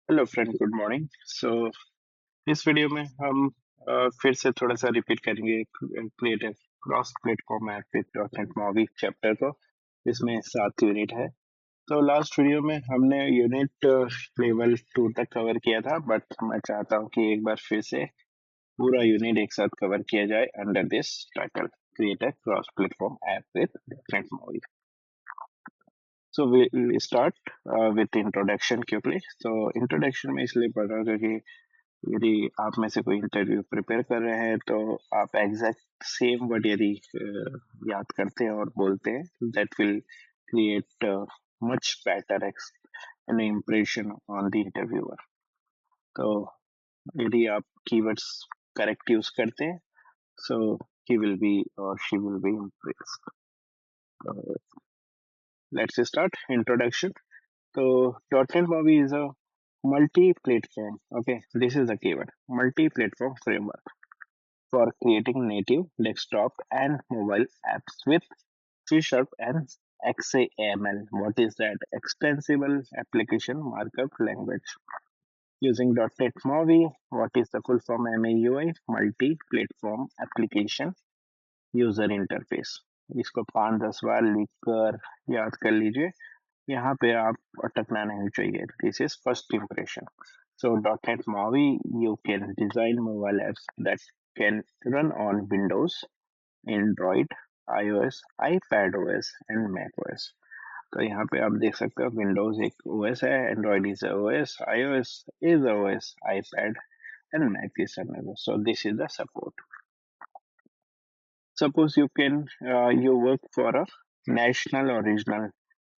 Hello friend, good morning. इस video में हम फिर से थोड़ा सा रिपीट करेंगे create a cross platform app with dot net MAUI chapter को। इसमें 7 यूनिट है। तो लास्ट वीडियो में हमने यूनिट लेवल 2 तक कवर किया था, बट मैं चाहता हूँ कि एक बार फिर से पूरा यूनिट एक साथ कवर किया जाए under this title, create a cross platform app with dot net MAUI. So we'll start with introduction quickly. So introduction में इसलिए पढ़ रहा हूँ क्योंकि यदि आप में से कोई इंटरव्यू प्रिपेयर कर रहे हैं तो आप एग्जैक्ट सेम वर्ड यदि याद करते हैं और बोलते हैं, that will create much better an impression on the interviewer. तो यदि आप कीवर्ड्स करेक्ट यूज करते हैं, सो ही विल बी और she will be impressed. Let's start introduction. So .NET MOBI is a multi-platform. Okay, this is the keyword: multi-platform framework for creating native desktop and mobile apps with C# and XAML. What is that? Extensible Application Markup Language. Using .NET MOBI, what is the full form? MAUI, Multi-Platform Application User Interface. इसको 5-10 बार लिख कर याद कर लीजिए। यहाँ पे आप अटकना नहीं चाहिए। This is first impression. So .NET MOBI, you can design mobile apps that can run on Windows, Android, iOS, iPadOS and macOS. तो यहाँ पे आप देख सकते हो विंडोज एक ओएस है, Android is OS, iOS is OS, iPad and Mac is another. So this is the support. Suppose you work for a national or regional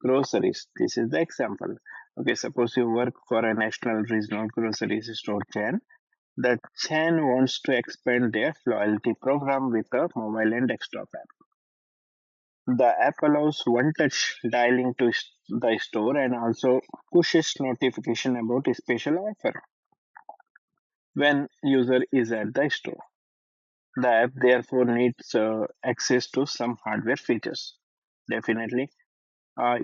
groceries. This is the example. Okay, suppose you work for a national regional groceries store chain. The chain wants to expand their loyalty program with a mobile and desktop app. The app allows one-touch dialing to the store and also pushes notification about a special offer when user is at the store. The app therefore needs access to some hardware features. Definitely,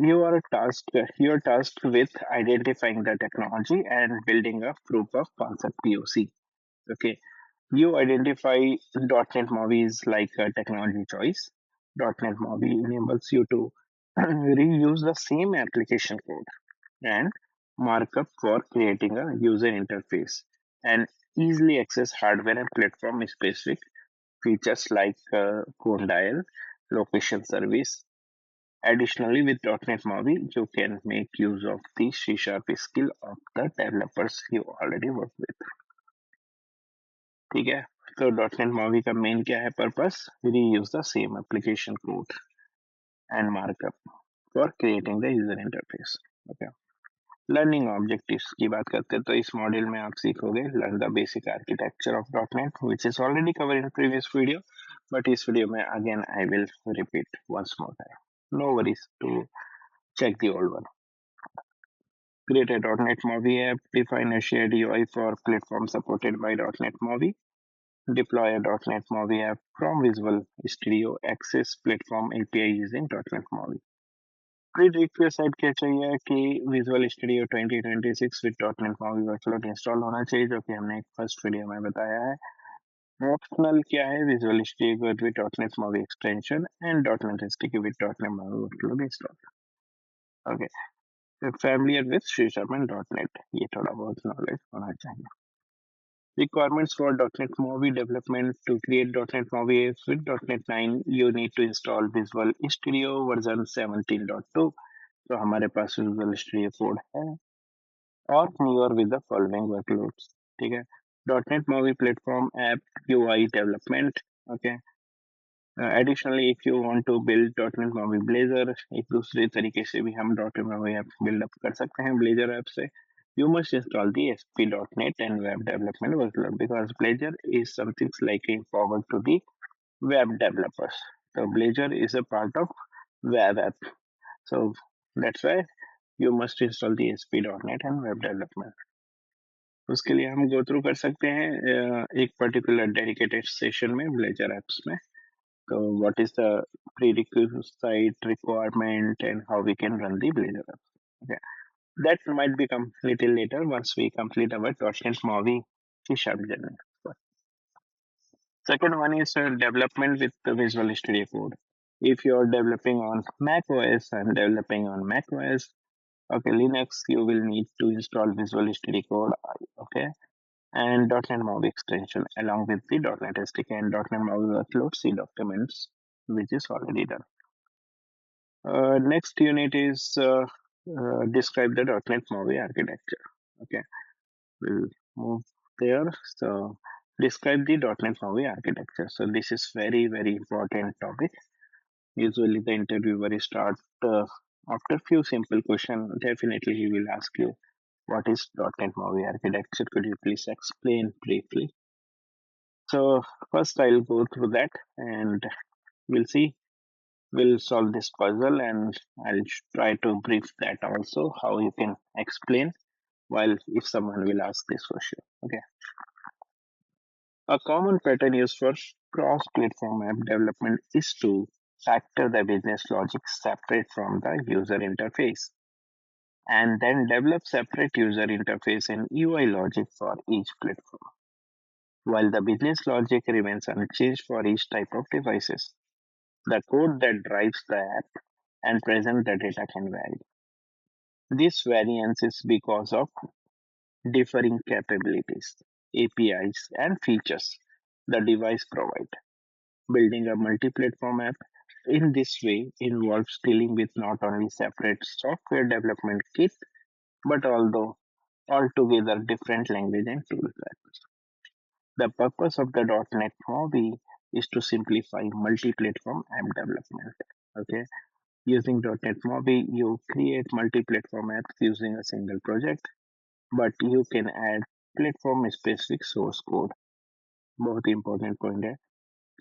you are tasked with identifying the technology and building a proof of concept POC. Okay, you identify .NET MOBI is like a technology choice. .NET MOBI enables you to reuse the same application code and markup for creating a user interface and easily access hardware and platform specific features like phone dial, location service. Additionally, with .NET MOBI, you can make use of the C# skill of the developers you already work with. ठीक है, तो .NET MOBI का main क्या है purpose? Reuse the same application code and markup for creating the user interface. Okay. Learning objectives की बात करते हैं तो इस मॉड्यूल में आप सीखोगे learn the basic architecture of .NET which is already covered in previous video, but इस वीडियो में again I will repeat once more time. No worries to check the old one. Create a .NET MOBI app, define a shared UI for platform supported by .NET MOBI, deploy a .NET MOBI app from Visual Studio, access platform API using .NET MOBI. Prerequisite क्या चाहिए कि visual studio 2026 with .NET MOBI workload install होना चाहिए, जो कि हमने first video में बताया है। ऑप्शनल क्या है? Visual studio with .NET MOBI extension and .NET SDK with .NET MOBI workload install. Okay, familiar with C# and .NET, ये थोड़ा बहुत नॉलेज होना चाहिए। Requirements for .NET MOBI development: to create .NET MOBI apps with .NET 9, you need to install Visual Studio version 17.2. तो हमारे पास visual studio code है और newer with the following workloads. ठीक है, .NET MOBI platform app UI development. Okay. Additionally, if you want to build .NET MOBI Blazor, एक दूसरे तरीके से भी हम .NET MOBI app build up कर सकते हैं Blazor app से. You must install the ASP.NET and web development workload because Blazor is something like forward to the web developers. So Blazor is a part of web app. So that's why you must install the ASP.NET and web development. उसके लिए हम go through कर सकते हैं एक particular dedicated session में Blazor apps में. So what is the prerequisite requirement and how we can run the Blazor app? Okay. That might become little later once we complete our .NET MAUI C# journey. Second one is development with the Visual Studio Code. If you're developing on Mac OS and developing on Mac OS, okay, Linux, you will need to install Visual Studio Code, okay, and .NET MAUI extension along with the .NET SDK and .NET MAUI workload C documents, which is already done. Next unit is describe the .NET MAUI architecture. Okay, we'll move there. So describe the .NET MAUI architecture. So this is very important topic. Usually the interviewer is start after few simple question. Definitely he will ask you what is .NET MAUI architecture. Could you please explain briefly? So first I'll go through that and we'll see. We'll solve this puzzle and I'll try to brief that also how you can explain while if someone will ask this question. Okay. A common pattern used for cross-platform app development is to factor the business logic separate from the user interface and then develop separate user interface and UI logic for each platform. While the business logic remains unchanged for each type of devices, the code that drives the app and present the data can vary. This variance is because of differing capabilities, APIs, and features the device provides. Building a multi-platform app in this way involves dealing with not only separate software development kit, but although altogether different language and tool sets. The purpose of the .NET MAUI is to simplify multi-platform app development. Okay, using .NET MAUI, you create multi-platform apps using a single project, but you can add platform-specific source code. बहुत important point है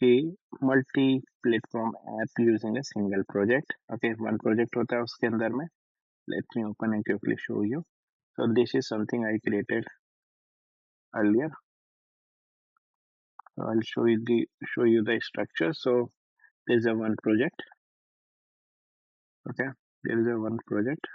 कि multi-platform app using a single project. Okay, one project होता है उसके अंदर में. Let me open and quickly show you. So this is something I created earlier. So I'll show you the structure. So there's a one project. Okay, there is a one project,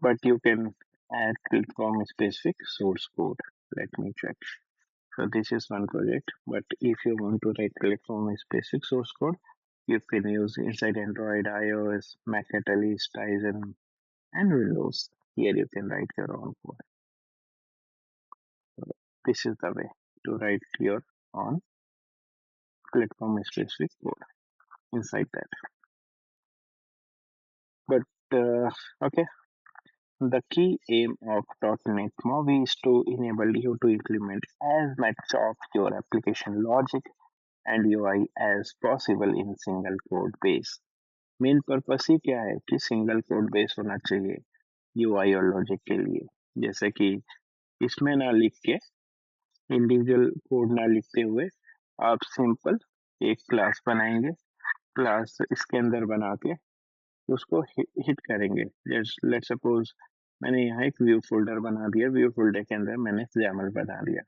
but you can add platform specific source code. Let me check. So this is one project, but if you want to write platform specific source code, you can use inside Android, iOS, Mac Catalyst, Tizen, and Windows. Here you can write your own code. So this is the way to write your own platform specific code inside that. But okay, the key aim of .NET MAUI is to enable you to implement as much of your application logic and UI as possible in single code base. Main purpose ही क्या है कि single code base होना चाहिए UI और logic के लिए, जैसे कि इसमें ना लिख के इंडिविजुअल कोड ना लिखते हुए आप सिंपल एक क्लास बनाएंगे, क्लास इसके अंदर बना के उसको हिट करेंगे. लेट सपोज मैंने यहाँ एक व्यू फोल्डर बना दिया, व्यू फोल्डर के अंदर मैंने जैमल बना दिया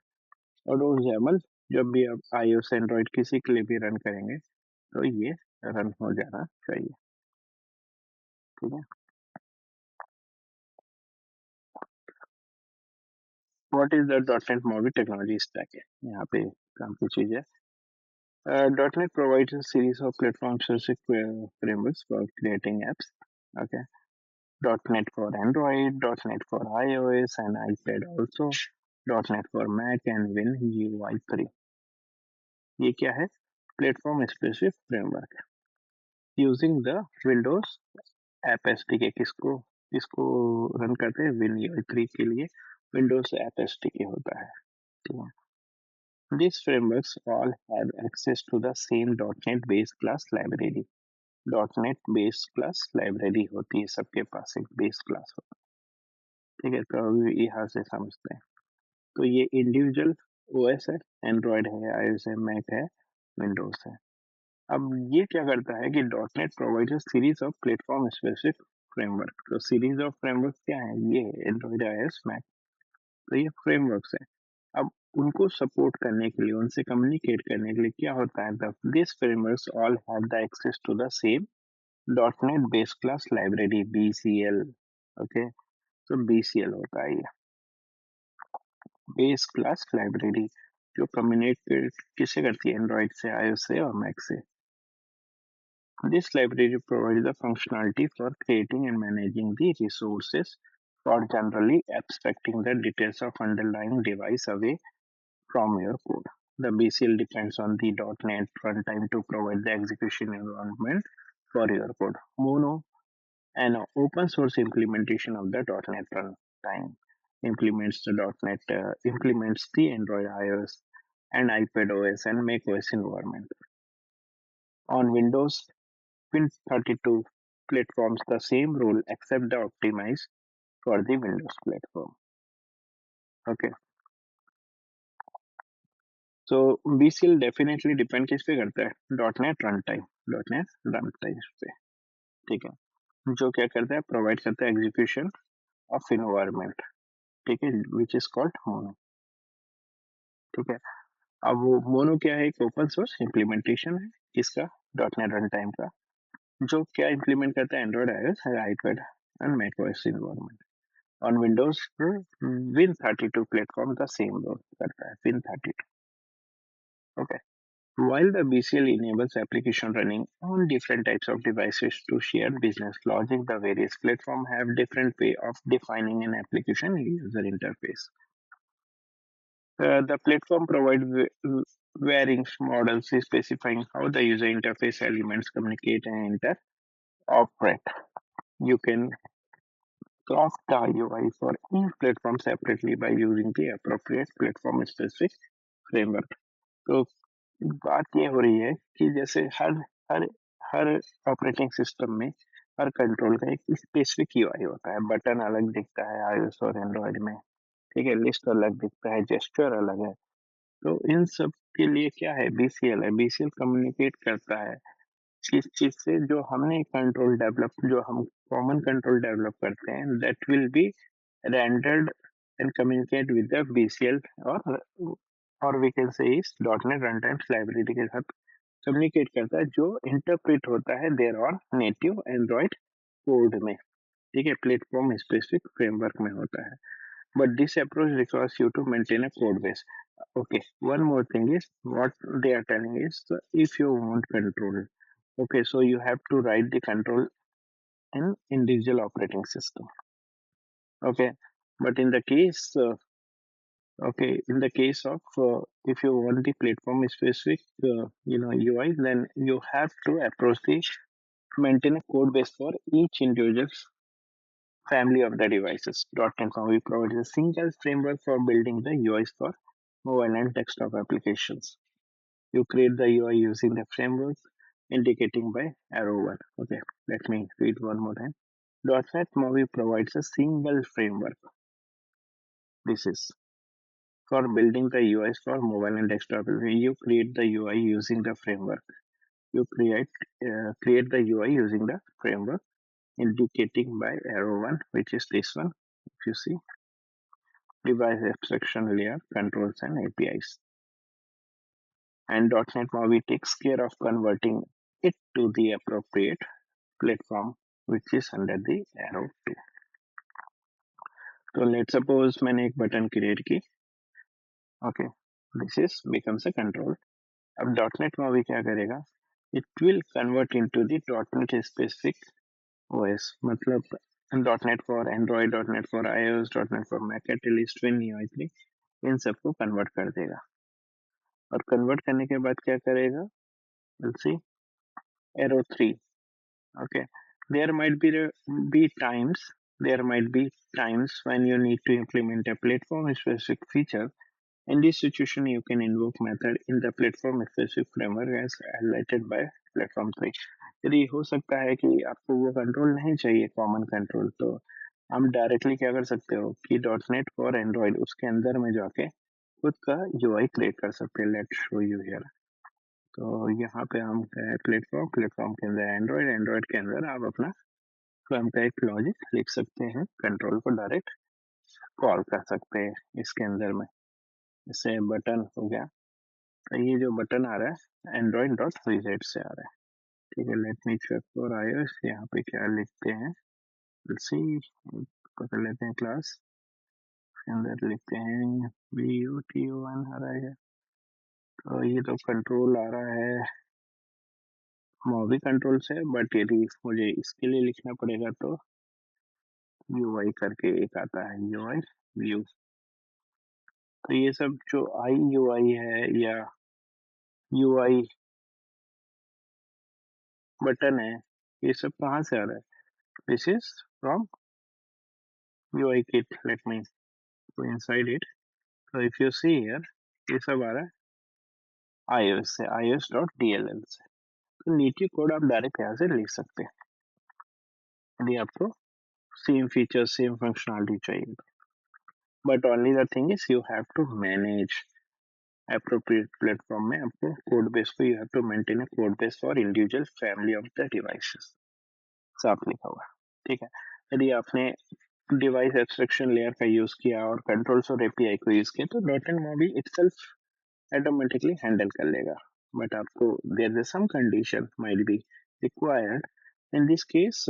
और वो जैमल जब भी आप iOS एंड्रॉइड किसी के लिए भी रन करेंगे तो ये रन हो जाना चाहिए. ठीक है. What is the .NET MAUI technology stack है यहाँ पे काम की चीज है. .NET provides a series of platform-specific frameworks for creating apps. Okay, .NET for Android, .NET for iOS and iPad also, .NET for Mac and WinUI 3. ये क्या है? Platform specific framework. Using the Windows App SDK किसको किसको run करते हैं? WinUI 3 के लिए Windows App SDK होता है. ठीक है. These frameworks all have access to the same .NET base class library. .NET base class library होती है, सबके पास एक base class होता है. ठीक है, तो अभी यहाँ से समझते हैं. तो ये इंडिविजुअल ओएस है, एंड्रॉयड है, आईओएस है, मैक है, विंडोज है. अब ये क्या करता है कि .NET provides a series of platform specific framework. तो सीरीज ऑफ फ्रेमवर्क क्या है? ये एंड्रॉयड, आईओएस, मैक. तो ये फ्रेमवर्क्स है. अब उनको सपोर्ट करने के लिए, उनसे कम्युनिकेट करने के लिए क्या होता है, the this frameworks all have the access to the same .NET base class library BCL। Okay, तो BCL होता है ये बेस क्लास लाइब्रेरी, जो कम्युनिकेट किसे करती है, एंड्रॉइड से, iOS से और मैक से। This library provides the functionality for creating and managing the resources for generally abstracting the details of underlying device away from your code. The BCL depends on the .NET runtime to provide the execution environment for your code. Mono, an open source implementation of the .NET runtime, implements the Android, iOS, and iPad OS and Mac OS environment. On Windows, Win32 platforms the same rule except the optimized for the Windows platform. Okay, so BCL definitely depend किस पे करता है, .NET runtime पे, ठीक है, जो क्या करता है, प्रोवाइड करता है एग्जीक्यूशन ऑफ इन्वायरमेंट, ठीक है, विच इज कॉल्ड मोनो। ठीक है, अब वो मोनो क्या है, एक ओपन सोर्स इम्प्लीमेंटेशन है किसका, .NET runtime का, जो क्या इम्प्लीमेंट करता है, Android, iOS, iPad and macOS environment। On Windows, Win32 platform the same role करता है, Win32। Okay. While the BCL enables application running on different types of devices to share business logic, the various platforms have different way of defining an application user interface. The platform provides varying models specifying how the user interface elements communicate and interoperate. You can craft the UI for each platform separately by using the appropriate platform specific framework. तो बात ये हो रही है कि जैसे हर हर हर operating system में हर control का एक स्पेसिफिक यूआई होता है, बटन अलग दिखता है iOS और एंड्रॉइड में, ठीक है, लिस्ट अलग दिखता है, जेस्चर अलग है। तो इन सब के लिए क्या है, बीसीएल है, बीसीएल कम्युनिकेट करता है किस चीज से, जो हमने कंट्रोल डेवलप, जो हम कॉमन कंट्रोल डेवलप करते हैं, that will be rendered and communicate with the BCL, और वी कैन से इस .NET रनटाइम लाइब्रेरी के साथ कम्युनिकेट करता है, जो इंटरप्रेट होता है देयर और नेटिव एंड्रॉइड कोड में, ठीक है, प्लेटफॉर्म स्पेसिफिक फ्रेमवर्क में होता है। But this approach requires you to maintain a code base. Okay, one more thing is what they are telling is if you want control, okay, so you have to write the control in individual operating system. Okay, but in the case, of if you want the platform specific, UI, then you have to approach the maintain a code base for each individual family of the devices. .NET we provides a single framework for building the UIs for mobile and desktop applications. You create the UI using the framework indicating by arrow 1. Okay, let me read one more time. .NET MOVI provides a single framework. This is for building the UIs for mobile and desktop. You create the UI using the framework. You create the UI using the framework indicating by arrow 1, which is this one. If you see, device abstraction layer, controls and APIs. And .NET MOVI takes care of converting it to the appropriate platform, which is under the arrow 2. So let's suppose मैंने एक button create की, okay, this is becomes a control. अब .NET MOVI क्या करेगा, it will convert into the .NET specific OS, मतलब .NET for Android, .NET for iOS, .NET for Mac, at least WinUI 3, इन सबको convert कर देगा, और convert करने के बाद क्या करेगा, we'll see arrow 3. Okay, there might be times there might be times when you need to implement a platform specific feature. In this situation, you can invoke method in the platform specific framework as highlighted by platform 3. यदि हो सकता है कि आपको वो control नहीं चाहिए, common control, तो हम डायरेक्टली क्या कर सकते हो कि .NET फॉर एंड्रॉइड उसके अंदर में जाके खुद का यूआई क्रिएट कर सकते हैं। Let's show you here. तो यहाँ पे हम प्लेटफॉर्म के अंदर एंड्रॉइड, एंड्रॉइड के अंदर आप अपना स्वयं का एक लॉजिक लिख सकते हैं, कंट्रोल को डायरेक्ट कॉल कर सकते हैं इसके अंदर में। जैसे बटन हो गया, तो ये जो बटन आ रहा है एंड्रॉइड डॉट रिजेट से आ रहा है। ठीक है, let me check for iOS, यहाँ पे क्या लिखते हैं, सी पकड़ लेते हैं क्लास के अंदर लिखते हैं BUTON आ रहा है। तो ये तो कंट्रोल आ रहा है मूवी कंट्रोल से, बट यदि मुझे इसके लिए लिखना पड़ेगा तो UI करके एक आता है, UI व्यू। तो ये सब जो IUI है या UI बटन है, ये सब कहाँ से आ रहा है? This is from UI kit, let me go inside it. So if you see here, ये सब आ रहा है iOS से, iOS.dll से। तो नेटिव कोड आप डायरेक्ट यहाँ से लिख सकते हैं यदि आपको सेम फीचर सेम फंक्शनलिटी चाहिए। But only the thing is you have to manage appropriate platform में आपको कोड बेस को, you have to maintain a code base for individual family of the devices, साफ लिखा हुआ है। ठीक है, यदि आपने डिवाइस एब्स्ट्रैक्शन लेयर का यूज किया और कंट्रोल्स और एपीआई को यूज किया तो dot and Maui itself automatically handle कर लेगा। बट आपको there is some condition might be required, in this case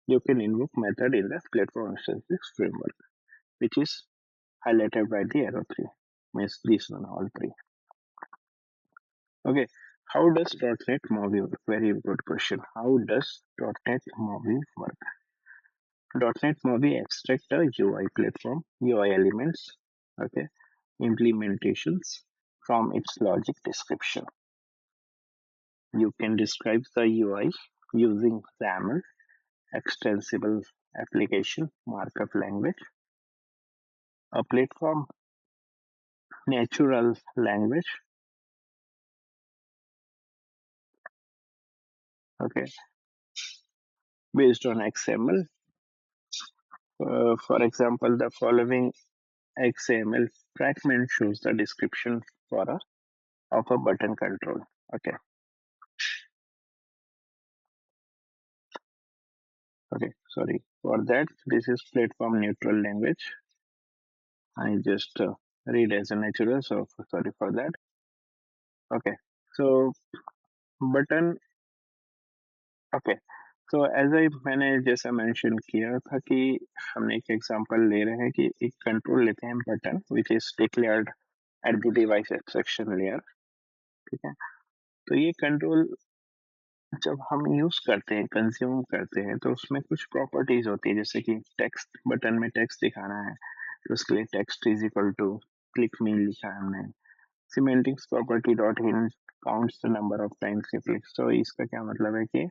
you can invoke method in the platform specific framework, which is highlighted by the arrow 3, means this one all three. Okay, how does .NET Movie work? Very good question. How does .NET Movie work? .NET Movie extract a UI platform, UI elements, okay, implementations from its logic description. You can describe the UI using XAML, extensible application markup language, a platform natural language, okay, based on XML. For example, the following XML fragment shows the description for of a button control. Okay, okay, sorry for that. This is platform neutral language. I just read as a natural, so sorry for that. Okay, so button. Okay, so as I मैंने जैसा mention किया था कि हमने एक example ले रहे हैं कि एक कंट्रोल लेते हैं button which is declared at the device abstraction layer। ठीक है, तो ये कंट्रोल जब हम यूज करते हैं कंज्यूम करते हैं तो उसमें कुछ प्रॉपर्टीज होती है, जैसे कि टेक्स्ट, बटन में टेक्स्ट दिखाना है तो उसके लिए text is equal to click me लिखा है हमने। Semantics property dot hint counts the number of times you click. तो इसका क्या मतलब है कि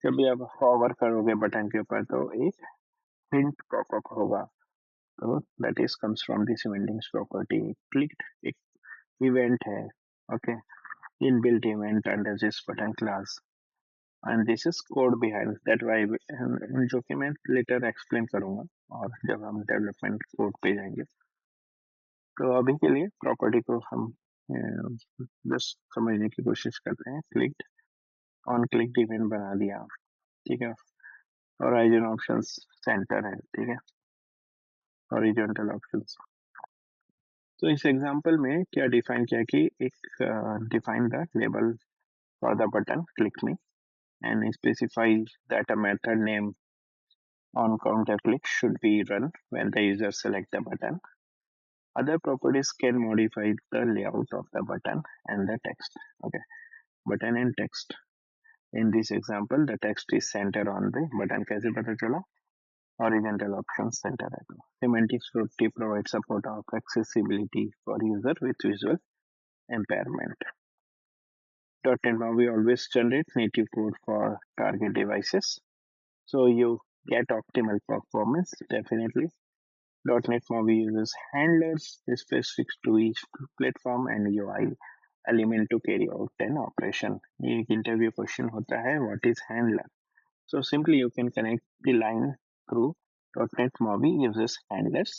जब भी आप हॉवर करोगे बटन के ऊपर तो एक हिंट पॉपअप होगा, तो that is comes from the semantics property. Click एक इवेंट है, okay, inbuilt event under this button class, and this is code behind that why, जो कि मैं लेटर एक्सप्लेन करूंगा और जब हम डेवलपमेंट कोड पे जाएंगे। तो अभी के लिए प्रॉपर्टी को हम बस समझने की कोशिश करते हैं। क्लिक ऑन क्लिक इवेंट बना दिया, ठीक है, ओरिजिन ऑप्शंस सेंटर है, ठीक है, हॉरिजॉन्टल ऑप्शंस। तो इस एग्जांपल में क्या डिफाइन किया कि एक define the label for the button click me and specify that a method name on counter click should be run when the user select the button. Other properties can modify the layout of the button and the text. Okay, button and text. In this example, the text is centered on the button. कैसे पता चला? Horizontal options center है तो। Semantics provides support of accessibility for user with visual impairment. .NET now we always generate native code for target devices, so you get optimal performance definitely. .NET Movie uses handlers specific to each platform and UI element to carry out an operation. ये एक interview question होता है, what is handler? So simply you can connect the line through .NET Movie uses handlers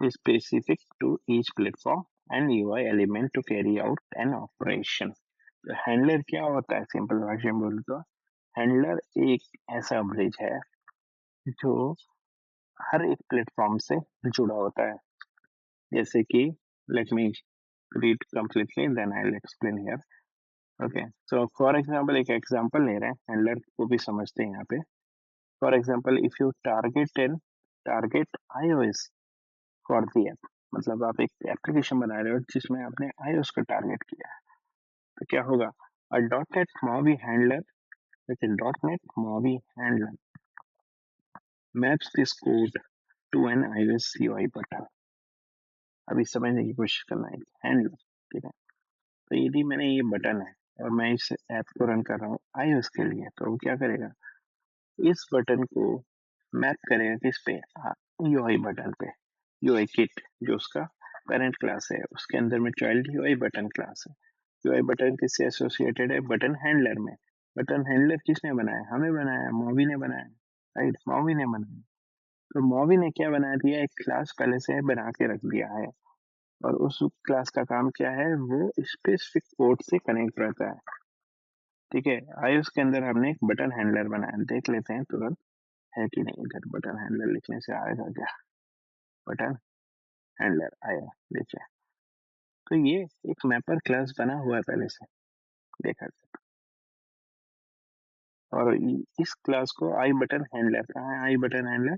specific to each platform and UI element to carry out an operation. तो handler क्या होता है, simple भाषा में बोलूँ तो हैंडलर एक ऐसा ब्रिज है जो हर एक प्लेटफॉर्म से जुड़ा होता है। जैसे कि let me read completely, then I'll explain here. Okay, so for example एक एग्जांपल ले रहे हैं, हैंडलर को भी समझते हैं यहाँ पे. For example, if you target iOS for the app, मतलब आप एक एप्लीकेशन बना रहे हो जिसमें आपने iOS को टारगेट किया है, तो क्या होगा? A .NET MAUI handler, with a .NET MAUI handler maps this code to an iOS UI button. अभी समझने की कोशिश करना है, हैंडलर, ठीक है. तो यदि मैंने ये बटन है और मैं इस ऐप को रन कर रहा हूँ iOS के लिए, तो वो क्या करेगा? इस बटन को मैप करेगा किस पे? यूआई बटन पे. यूआई किट जो उसका पेरेंट क्लास है, उसके अंदर में चाइल्ड यूआई बटन क्लास है. यूआई बटन किससे एसोसिएटेड है? बटन हैंडलर में. बटन हैंडलर किसने बनाया? हमें बनाया, मॉवी ने बनाया, राइट, मॉवी ने बनाया. तो मॉवी ने क्या बना दिया? एक क्लास पहले से बना के रख दिया है, और उस क्लास का काम क्या है? वो स्पेसिफिक पोर्ट से कनेक्ट रहता है, ठीक है. iOS के अंदर हमने एक बटन हैंडलर बनाया, देख लेते हैं तुरंत है कि नहीं. इधर बटन हैंडलर लिखने से आएगा क्या? बटन हैंडलर आया, देखिए. तो ये एक मैपर क्लास बना हुआ है पहले से, देखा जाए. और इस क्लास को आई बटन हैंडलर, कहाँ है I button handler?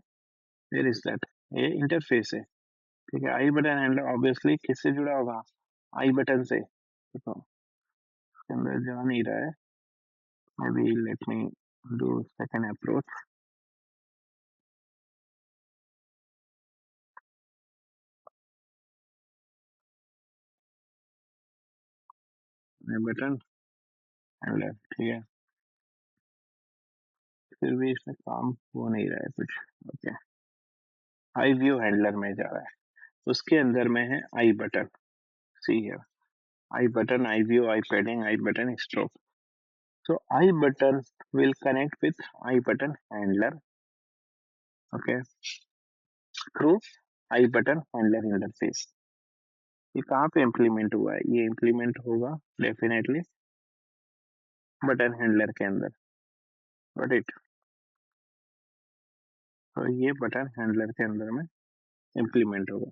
Where is that? ये इंटरफेस है, ठीक है. आई बटन हैंडलर ऑब्वियसली किससे जुड़ा होगा? आई बटन से. देखो इसके अंदर जा नहीं रहा है. maybe let me do second approach. Button handler, ठीक है. फिर भी इसमें काम हो नहीं रहा है कुछ. ओके, आई व्यू हैंडलर में जा रहा है, उसके अंदर में है I button. See here, I button, I view, I padding, I button stroke. So I button will connect with I button handler, okay, through I button handler interface. ये कहाँ पे इम्प्लीमेंट हुआ है? ये इम्प्लीमेंट होगा डेफिनेटली बटन हैंडलर के अंदर, got it. तो ये बटन हैंडलर के अंदर में इम्प्लीमेंट होगा.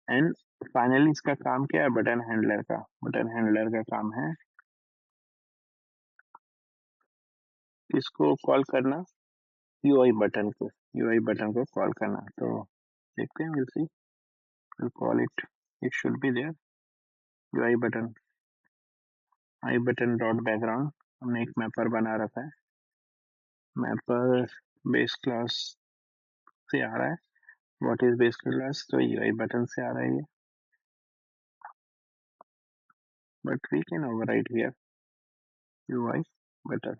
एंड फाइनली इसका काम क्या है? बटन हैंडलर का, बटन हैंडलर का काम है इसको कॉल करना, यूआई बटन को, यूआई बटन को कॉल करना. तो देखते हैं, we'll see, we'll call it, it should be there, UI button, I button dot background. हमने एक मैपर बना रखा है, मैपर बेस क्लास से आ रहा है. What is base class? तो यूआई बटन से आ रहा है ये, but we can override here UI button.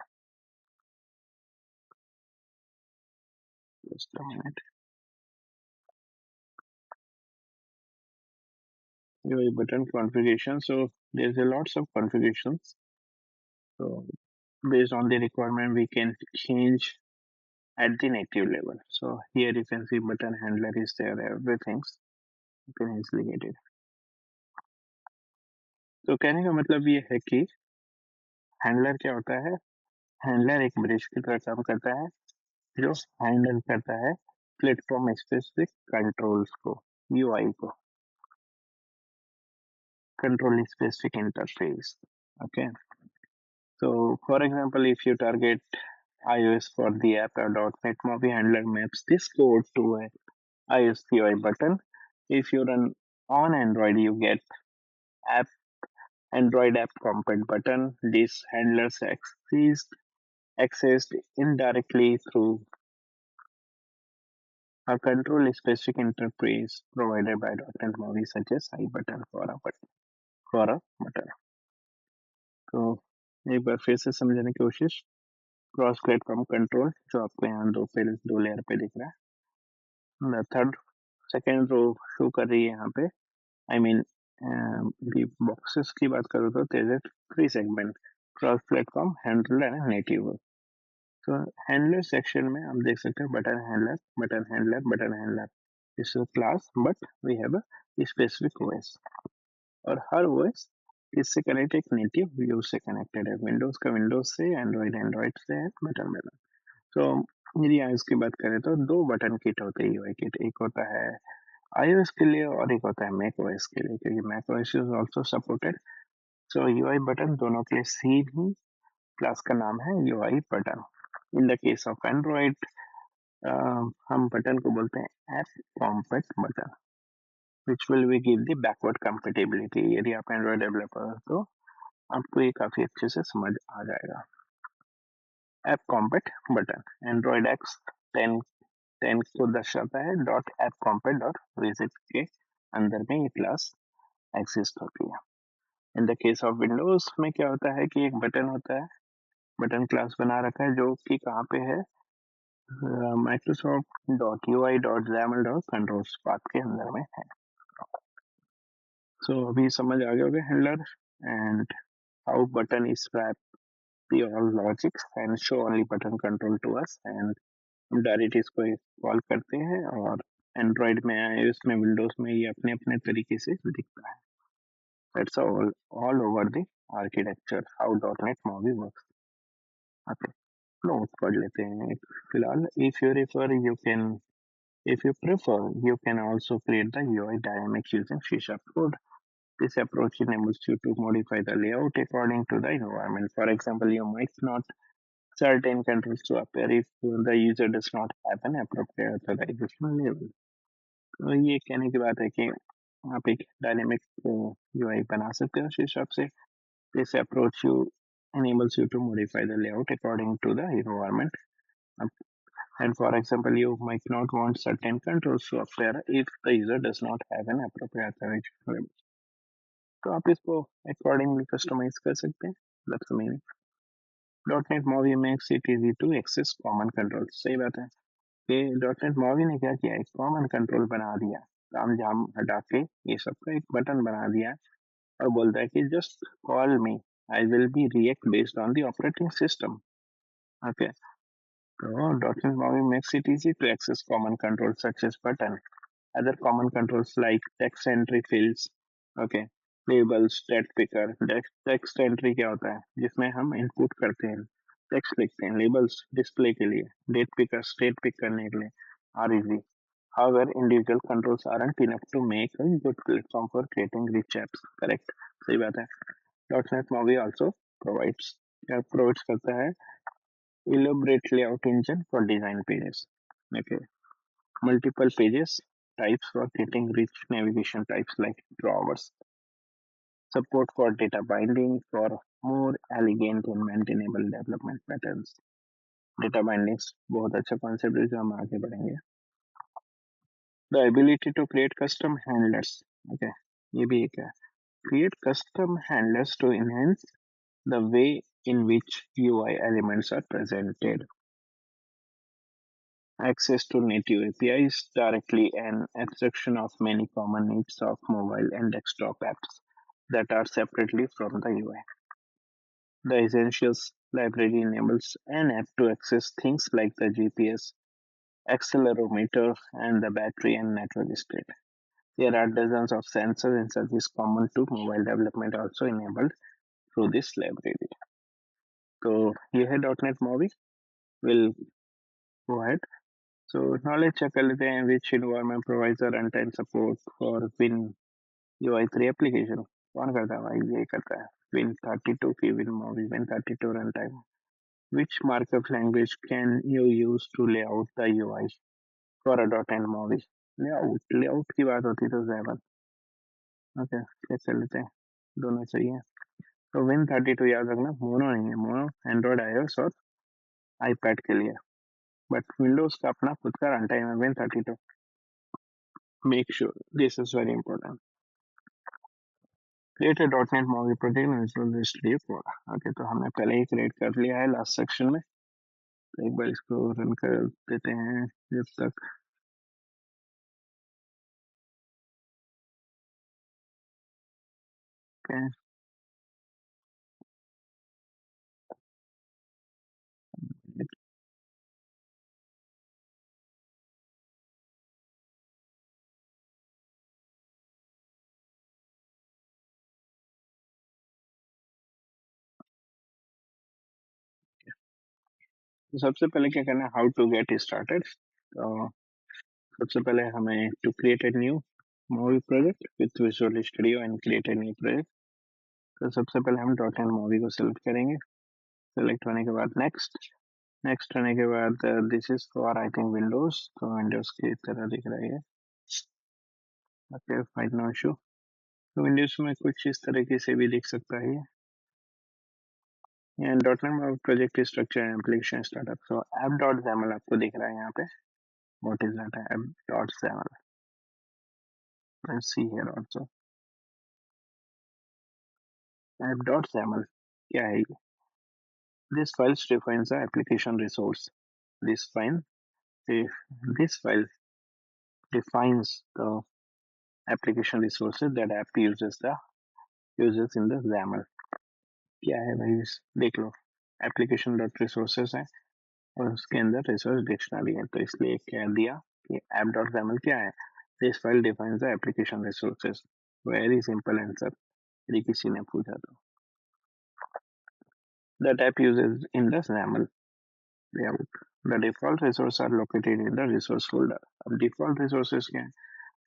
Just a minute. UI button configuration, so there's a lots of configurations, so based on the requirement we can change at the native level. So here you can see button handler is there, everything you can easily get it. तो कहने का मतलब ये है कि handler क्या होता है? हैंडलर एक ब्रिज की तरह काम करता है जो हैंडल करता है प्लेटफॉर्म स्पेसिफिक कंट्रोल्स को, यूआई को, control specific interface. Okay, so for example, if you target iOS for the app .NET MAUI handler maps this code to a iOS UI button. If you run on Android, you get app Android app compat button. This handlers accessed indirectly through a control specific interface provided by .NET MAUI such as iButton for a button. तो एक बार फिर से समझने की कोशिश. Cross platform control जो आपको यहाँ दो लेयर पे दिख रहा है, थर्ड सेकेंड रो शो कर रही है यहाँ पे. आई मीन बॉक्सेस की बात करूँ तो there is three segment, cross platform, handler and native. तो हैंडलर सेक्शन में आप देख सकते हैं button handler, button handler, button handler. This is class but we have a specific OS, और हर ओएस किससे कनेक्ट? एक नेटिव व्यू से कनेक्टेड है. विंडोज का विंडोज से, एंड्रॉइड एंड्रॉइड से है, बटन बटन. तो मेरी आइज की बात करें तो दो बटन किट होते हैं यूआई किट. एक होता है iOS के लिए और एक होता है मैक ओएस के लिए, क्योंकि Mac OS is also supported. So UI button दोनों के लिए सेम ही क्लास का नाम है UI button. In the case of Android हम बटन को बोलते हैं AppCompat button, which will we give the backward compatibility. यदि आप एंड्रॉइड डेवलपर हो तो आपको ये काफी अच्छे से समझ आ जाएगा। App compact button Android x 10 10 को दर्शाता है। Dot app compact dot visit के अंदर में ये क्लास एग्जिस्ट होती है। इन द केस ऑफ विंडोज में क्या होता है कि एक बटन होता है, बटन क्लास बना रखा है जो कि कहाँ पे है, Microsoft dot U I dot XAML dot controls path के अंदर में है। सो अभी समझ आ गया होगा handler and how button is swap the all logics and show only button control to us, and हम डायरेक्ट इसको कॉल करते हैं और एंड्रॉइड में iOS में विंडोज में ये अपने अपने तरीके से दिखता है। That's all over the architecture how dot net movie works. Okay, note पढ़ लेते हैं फिलहाल। If you refer you can, if you prefer, you can also create the UI dynamics using C# code. This approach enables you to modify the layout according to the environment. For example, you might not certain controls to appear if the user does not have an appropriate authorization level. तो ये कहने की बात है कि आप एक dynamic UI बना सकते हो शीर्षक से। This approach you enables you to modify the layout according to the environment. And for example, you might not want certain controls to appear if the user does not have an appropriate authorization level. तो आप इसको accordingly customize कर सकते हैं। That's the meaning. .NET MAUI makes it easy to access common controls. सही बात है कि .NET MAUI ने क्या किया, एक कॉमन कंट्रोल बना दिया, ताम झाम हटा के ये सबका एक बटन बना दिया और बोलता है कि just call me, I will be react based on the operating system. Okay, so .NET MAUI makes it easy to access common controls such as button, other common controls like text entry fields, okay, labels, stat picker। text entry क्या होता है, जिसमें हम input करते हैं, text लिखते हैं, labels display के लिए, date picker state पिक करने के लिए, are easy। However, individual controls aren't enough to make a good platform for creating rich apps। Correct, सही बात है। .NET MAUI also provides करता है elaborate layout engine for design pages। Okay, multiple pages types for getting rich navigation types like drawers, support for data binding for more elegant and maintainable development patterns। Data bindings बहुत अच्छा concept है जो हम आगे बढ़ेंगे। The ability to create custom handlers, okay, ये भी एक है, create custom handlers to enhance the way in which UI elements are presented। Access to native APIs directly an abstraction of many common needs of mobile and desktop apps that are separately from the UI. The Essentials library enables an app to access things like the GPS, accelerometer, and the battery and network state. There are dozens of sensors and services common to mobile development also enabled through this library. So ये है .NET MAUI। We'll go ahead। So now let's check a little which environment provides the runtime support for WinUI 3 application। कौन करता है भाई, ये करता है Win32 की WinMobi Win32 runtime। Which markup language can you use to lay out the UI for a .NET MAUI? Layout की बात होती तो Xamarin। ओके, चेक कर लेते हैं, दोनों चाहिए। तो Win32 याद रखना, मोनो नहीं है, मोनो एंड्रॉइड iOS और आईपैड के लिए, बट विंडोज का अपना खुद का रन टाइम है Win32। Make sure this is very important. Create a .NET MAUI project and install the studio code। Okay, तो हमने पहले ही क्रिएट कर लिया है लास्ट सेक्शन में, तो एक बार इसको रन कर देते हैं जब तक। okay, तो सबसे पहले क्या करना है, हाउ टू गेट स्टार्टेड। तो सबसे पहले हमें to create a new MAUI project with visual studio and create a new project. तो सबसे पहले हम डॉट एंड मूवी को सिलेक्ट करेंगे। सिलेक्ट होने के बाद नेक्स्ट, नेक्स्ट होने के बाद this is for I think Windows, तो विंडोज की तरह दिख रही है। Okay fine, no issue. तो विंडोज में कुछ इस तरीके से भी दिख सकता है। And dot name project structure and application startup, so app dot Jaimal आपको दिख रहा है यहाँ पे। What is that app dot Jaimal? Let's see here also. App dot Jaimal क्या है ये? This file defines the application resource. This file, this file defines the application resources that app uses in the XAML. क्या है भाई? देख लो, application dot resources है और उसके अंदर रिसोर्स डिक्शनरी है, तो इसलिए कह दिया कि ऐप डॉट XAML क्या है? This file defines the application resources. Very simple answer यदि किसी ने पूछा तो। That app uses in the XAML layout. The default resources are located in the resource folder. अब default resources क्या है?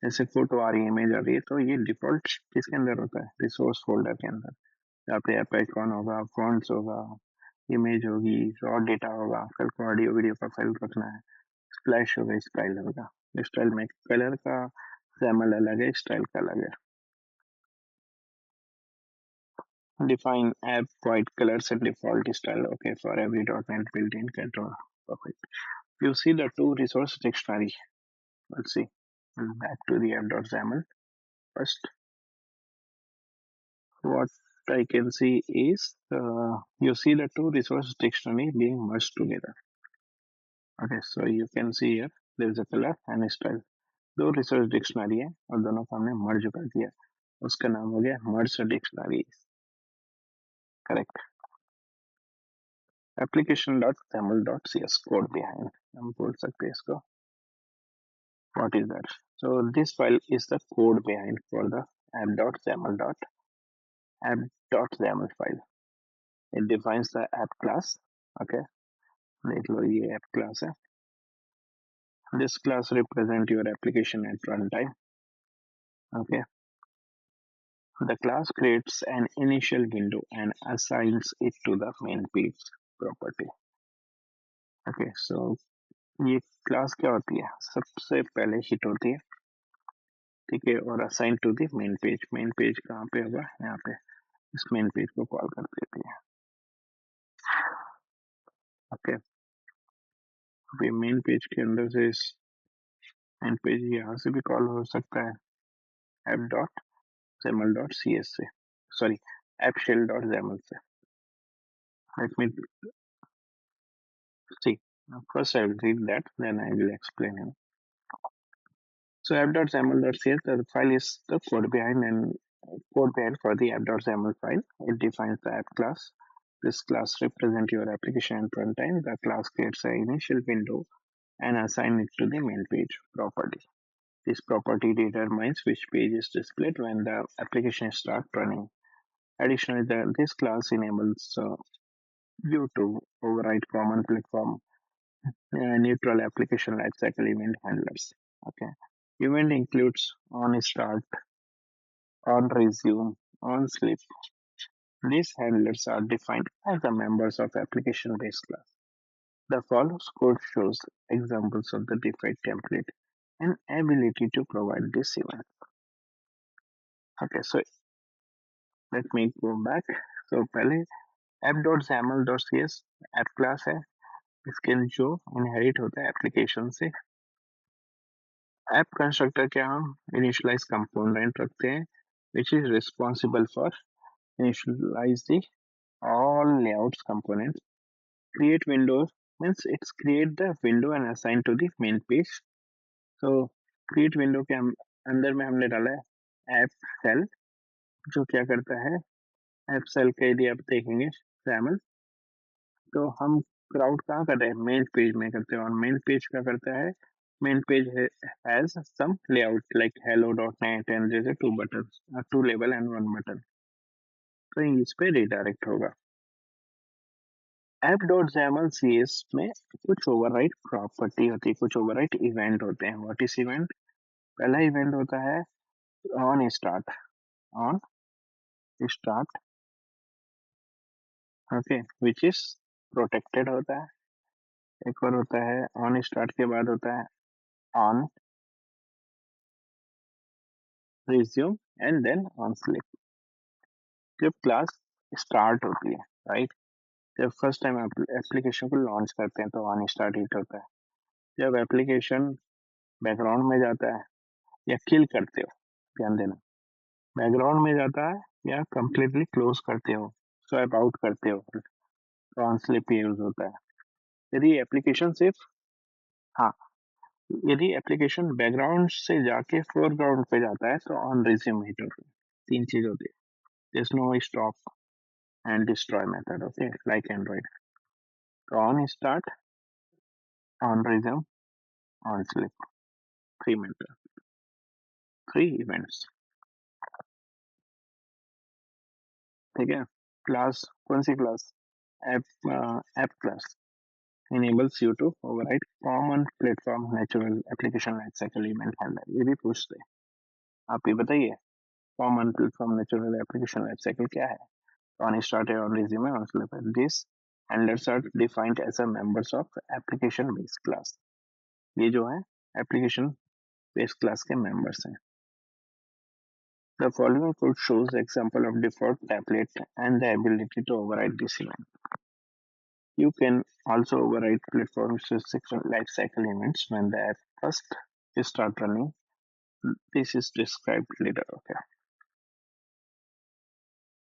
जैसे फोटो आ रही है, इमेज आ रही है, तो ये डिफॉल्ट किसके अंदर होता है? रिसोर्स फोल्डर के अंदर। यहाँ पे ऐप आइकॉन होगा, फॉन्ट्स होगा, इमेज होगी, रॉ डेटा होगा, कल को ऑडियो वीडियो का फाइल रखना है, स्प्लैश होगा, स्टाइल होगा। स्टाइल में कलर का सैमल अलग है, स्टाइल का अलग है। Define app white colors and default style. Okay, for every .NET built-in control. Perfect. You see the two resource dictionary. Let's see. Back to the app.xaml. First, what I can see is you see the two resource dictionary being merged together. Okay, so you can see here there is a color and a style. दो resource dictionary है और दोनों को हमने मर्ज कर दिया, उसका नाम हो गया merge dictionary. Correct. Application dot xaml dot cs code behind, हम बोल सकते हैं इसको। What is that? So this file is the code behind for the app.xaml file. It defines the app class. Okay, देख लो ये app class है. This class represent your application at runtime. Okay, the class creates an initial window and assigns it to the main page property. Okay, so ये class क्या होती है? सबसे पहले hit होती है, ठीक है, और assign to the main page. Main page कहाँ पे होगा? यहाँ पे, इस मेन पेज को कॉल कर देती है। ओके, अभी मेन पेज के अंदर से इस मेन पेज यहाँ से भी कॉल हो सकता है, app dot xaml dot cs से, sorry app shell dot xaml से। Let me see, first I will read that, then I will explain him. So app.xaml.cs, the file is the code behind for the app.xaml file. It defines the app class. This class represents your application and runtime. The class creates an initial window and assign it to the main page property. This property determines which page is displayed when the application starts running. Additionally, this class enables you to override common platform neutral application lifecycle event handlers. Okay, event includes on start, on resume, on sleep. These handlers are defined as the members of application-based class. The follows code shows examples of the defined template and ability to provide this event. Okay, so let me go back. So पहले app.xaml.cs app class है, इसके जो inherit होता है application से। App constructor के हम initialise component रखते हैं which is responsible for initialize the all layouts components. Create windows means it's create the window and assign to the main page. So create window के हम अंदर में हमने डाला है ऐप सेल, जो क्या करता है, ऐप सेल के यदि आप देखेंगे XAML, तो हम क्राउड कहाँ कर रहे हैं? मेन पेज में करते हैं, और मेन पेज क्या करता है? Main page has some layout like hello.net and जैसे two button, two label and one button, तो इस पे रिडायरेक्ट होगा। app.xaml cs में कुछ ओवरराइट प्रॉपर्टी होती है, कुछ ओवरराइट इवेंट होते हैं. What is event? पहला इवेंट होता है on start. On start, okay, which is protected होता है. एक और होता है ऑन स्टार्ट के बाद होता है on resume and then on sleep. जब क्लास स्टार्ट होती है, राइट, जब फर्स्ट टाइम एप्लीकेशन को लॉन्च करते हैं तो ऑन स्टार्ट हिट होता है. जब एप्लीकेशन बैकग्राउंड में जाता है या किल करते हो, ध्यान देना, बैकग्राउंड में जाता है या कंप्लीटली क्लोज करते हो, स्वैप आउट करते हो, तो ऑन स्लिप यूज होता है. यदि एप्लीकेशन सिर्फ, हाँ, यदि एप्लीकेशन बैकग्राउंड से जाके फोरग्राउंड पे जाता है तो ऑन रिज्यूम हिट होता है. तीन चीज होती है. there's no stop and destroy method, okay, like Android. So on start, on resume, on sleep. Three method, three events. ठीक है. क्लास, कौन सी class? App class enables you to override common platform natural application lifecycle event handler. ये भी पूछते हैं. आप ये बताइए, common platform natural application lifecycle क्या है? On start, on resume, on sleep. These handlers are defined as a members of application based class. ये जो है एप्लीकेशन बेस क्लास के मेंबर्स हैं. The following code shows example of default template and the ability to override this event. You can also override platform specific lifecycle events when the app first start running. This is described later. Okay.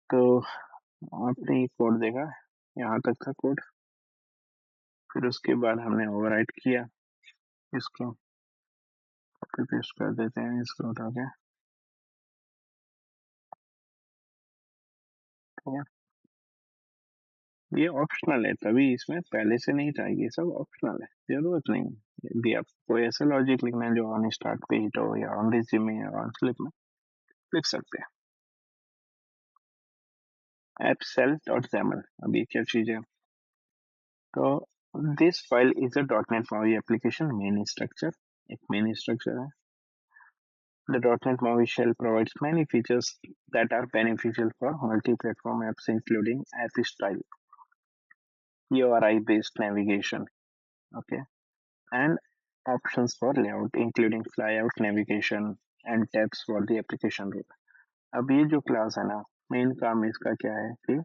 तो आपने ये code देखा, यहाँ तक था code. फिर उसके बाद हमने ओवरराइट किया. इसको कॉपी पेस्ट कर देते हैं, इसको उठा के. ठीक है. ये ऑप्शनल है, तभी इसमें पहले से नहीं था. ये सब ऑप्शनल है, जरूरत नहीं है. यदि आप कोई ऐसा लॉजिक लिखना है जो ऑन स्टार्ट पे हिट हो या ऑन रिज्यूम या ऑन स्लिप में, लिख सकते हैं. एप सेल डॉट xaml, अब ये क्या चीज है? तो this file is a .NET MAUI application main structure. एक मेन स्ट्रक्चर है. The .NET MAUI shell provides many features that are beneficial for multi-platform apps, including app style, URI-based navigation, okay, and options for layout, including flyout navigation and tabs for the application root. अब ये जो class है ना, main काम इसका क्या है कि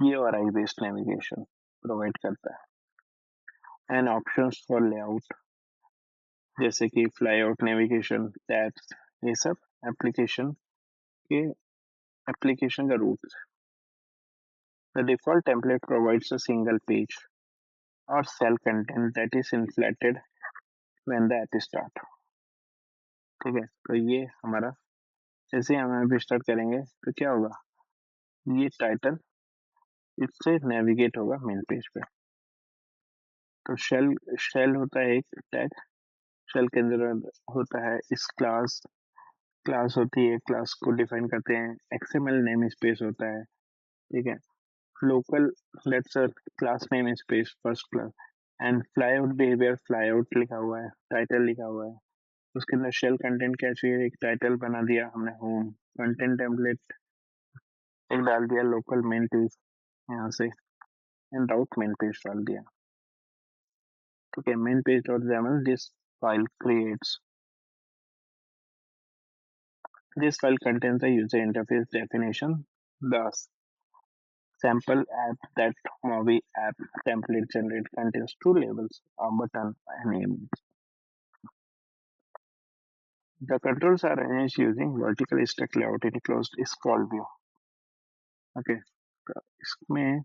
URI based navigation प्रोवाइड करता है एंड ऑप्शंस फॉर लेआउट, जैसे कि फ्लाईआउट नेविगेशन, टैब्स, ये सब एप्लीकेशन के एप्लीकेशन का root. The default template provides a single page और shell content that is inflated when the app start. ठीक है. तो ये हमारा, जैसे हम ऐप स्टार्ट करेंगे तो क्या होगा, ये टाइटल इससे नेविगेट होगा मेन पेज पे. तो शेल, शेल होता है एक टैग. शेल के अंदर होता है इस क्लास, क्लास होती है, क्लास को डिफाइन करते हैं. एक्सएमएल नेम स्पेस होता है. ठीक है. Local, let's class name space first class and flyout behaviour, flyout लिखा हुआ है, टाइटल लिखा हुआ है. उसके अंदर शेल कंटेंट क्या चाहिए, एक टाइटल बना दिया हमने, होम कंटेंट टेम्पलेट एक डाल दिया, लोकल मेन पेज यहाँ से एंड आउट मेन पेज डाल दिया. ठीक है. Main page dot xaml, this file creates, this file contains the user interface definition. The sample app that Mobi app template generate contains two labels, a button and image. The controls are arranged using vertical stack layout in closed scroll view. Okay. तो इसमें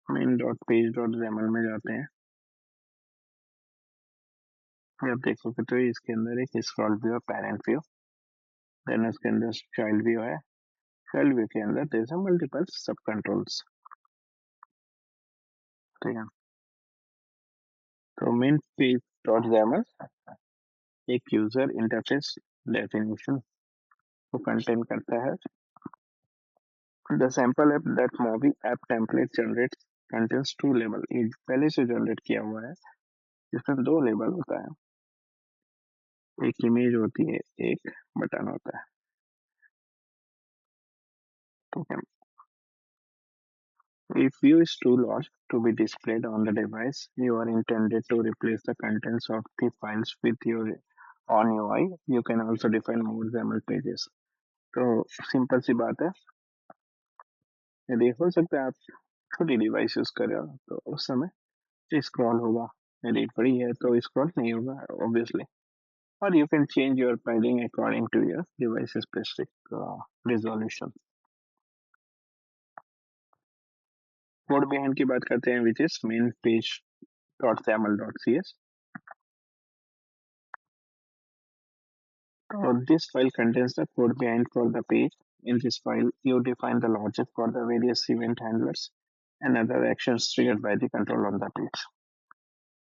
main dot page dot xaml में जाते हैं. ये आप देखोगे तो इसके अंदर एक स्क्रॉल व्यू है, पेरेंट व्यू, देन उसके अंदर चाइल्ड व्यू है. चाइल्ड व्यू के अंदर देयर आर मल्टीपल सब कंट्रोल्स. ठीक है. तो मेन पेज डॉट xaml एक यूजर इंटरफेस डेफिनेशन को कंटेन करता है The sample app that movie app template generates contains two label, एक पहले से जनरेट किया हुआ है जिसमें दो लेबल होता है, एक इमेज होती है, एक बटन होता है। ठीक है। If view is too large to be displayed on the device, you are intended to replace the contents of the files with your on UI. You can also define more XAML pages. तो simple सी बात है, यदि हो सकता है आप छोटी device use कर रहे हो तो उस समय स्क्रॉल होगा, यदि बड़ी है तो स्क्रॉल नहीं होगा ऑब्वियसली। और you can change your padding according to your device specific resolution. Code behind की बात करते हैं, which is main page dot xaml dot C S. This file contains the code behind for the page. In this file, you define the logic for the various event handlers and other actions triggered by the control on the page.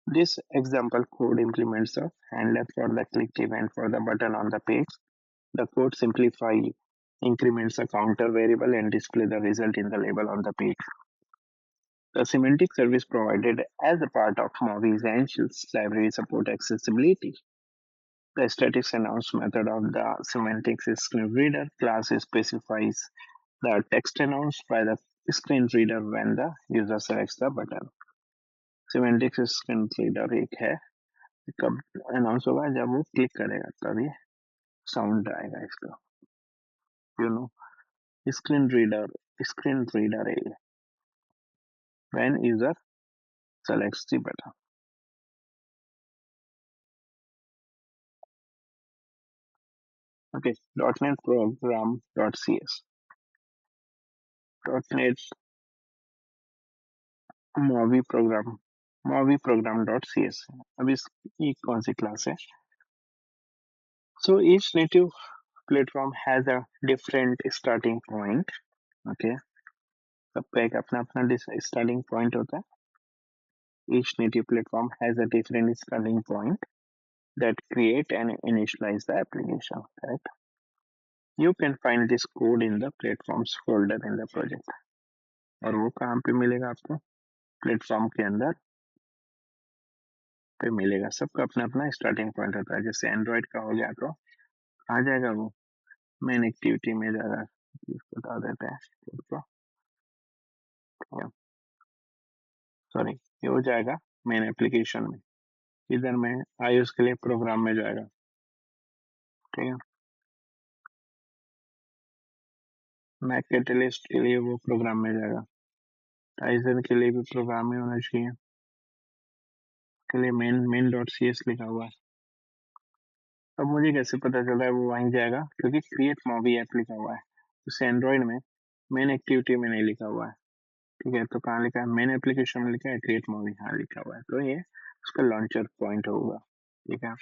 This example code implements a handler for the clicked event for the button on the page. The code simplify increments a counter variable and display the result in the label on the page. The semantic service provided as a part of Movi Essentials library support accessibility. The statics announce method of the semantics screen reader class specifies the text announced by the screen reader when the user selects the button. Semantics screen reader एक है, कब announce होगा जब वो click करेगा तभी sound आएगा इसका, you know. screen reader screen reader है when user selects the button. Okay, .NET program.cs, .NET Movi program, Movi program.cs। अब इसकी कौन सी क्लास है? So each native platform has a different starting point. Okay, सबका एक अपना अपना starting point होता है। Each native platform has a different starting point that create and initialize the application. Correct? You can find this code in the platforms folder in the project। और वो कहाँ पे मिलेगा आपको? प्लेटफॉर्म के अंदर पे मिलेगा। सबका अपना अपना स्टार्टिंग पॉइंट होता है। जैसे एंड्रॉइड का हो गया तो आ जाएगा वो मेन एक्टिविटी में जाएगा, बता देते हैं उसको, सॉरी ये हो जाएगा मेन एप्लीकेशन में, इधर में iOS के लिए प्रोग्राम में जाएगा। ठीक है, मैक कैटलिस्ट के लिए वो प्रोग्राम में जाएगा, टाइजन के लिए भी प्रोग्राम में होना चाहिए, के लिए main main dot C S लिखा हुआ है। अब मुझे कैसे पता चल रहा है वो वहीं जाएगा, क्योंकि क्रिएट मॉबी ऐप लिखा हुआ है, उसे एंड्रॉइड में मेन एक्टिविटी में नहीं लिखा हुआ है। ठीक है, तो कहाँ लिखा है? मेन एप्लीकेशन में लिखा है क्रिएट मूवी, हाँ लिखा हुआ है, तो ये उसका लॉन्चर पॉइंट होगा। ठीक है,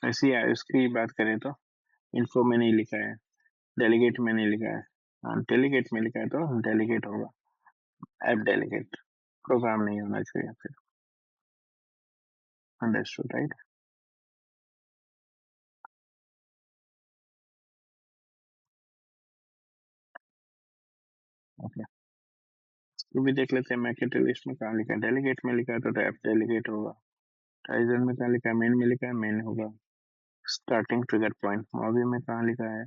ऐसे ही उसकी बात करें तो इन्फो में नहीं लिखा है, डेलीगेट में नहीं लिखा है, हाँ डेलीगेट में लिखा है तो डेलीगेट होगा, ऐप डेलीगेट, प्रोग्राम नहीं होना चाहिए फिर। Understood right? ओके, तो भी देख लेते हैं मैकेट लिस्ट में कहाँ लिखा है, डेलीगेट में लिखा है तो ऐप डेलीगेट होगा, टाइजन में कहाँ लिखा है, मेन में लिखा है मेन होगा। स्टार्टिंग ट्रिगर पॉइंट मूवी में कहाँ लिखा है,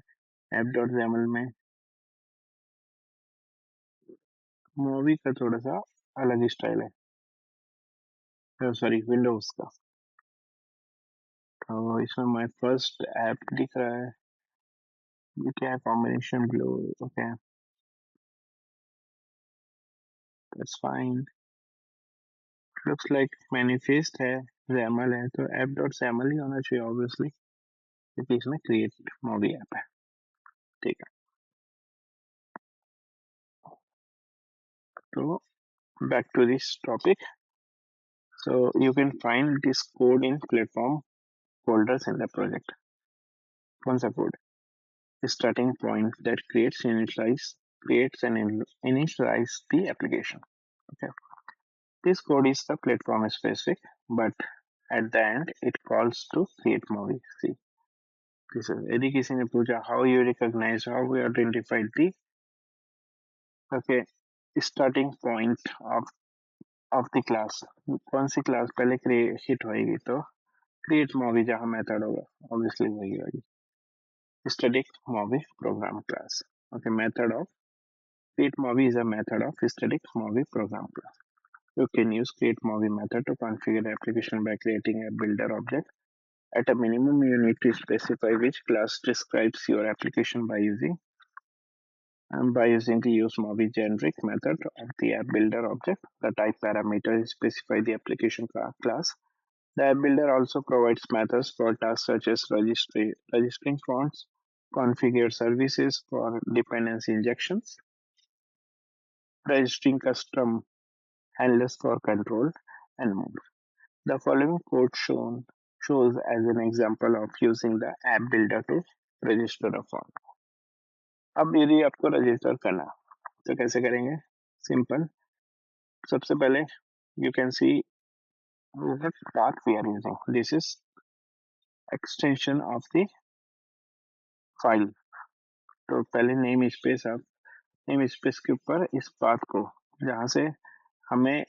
ऐप डॉट जैमल में। मूवी का थोड़ा सा अलग स्टाइल है, सॉरी विंडोज का, तो इसमें माय फर्स्ट ऐप दिख रहा है, ये क्या है, combination blue, okay that's fine, looks like manifest है, जैमल है, तो ऐप डॉट जैमल ही होना चाहिए ऑब्वियसली, क्योंकि इसमें क्रिएट मूवी ऐप है। ठीक है, तो back to this topic, so you can find this code in platform folders in the project। कौन सा code? Starting point that creates and initialize the application। Okay, this code is the platform specific, but at the end it calls to create movie। See, this is यदि किसी ने पूछा how you recognize, how we identify the okay, starting point of the class, कौन सी class पहले create hit होएगी, तो create मॉवी जहाँ मेथड होगा ऑब्वियसली वही होगी static Mobi program class. Okay, method of create Mobi is a method of static Mobi program class. You can use create Mobi method to configure the application by creating a builder object. At a minimum, you need to specify which class describes your application by using the use Mobi generic method of the app builder object. The type parameter specify the application class. The app builder also provides methods for tasks such as registering fonts, configure services for dependency injections, registering custom handlers for control, and more. The following code shows as an example of using the app builder to register a font. अब यदि आपको register करना तो कैसे करेंगे? Simple, सबसे पहले you can see what path we are using. This is extension of the file. तो पहले नेम स्पेस, आप नेम स्पेस के ऊपर इस पाथ को जहां से हमें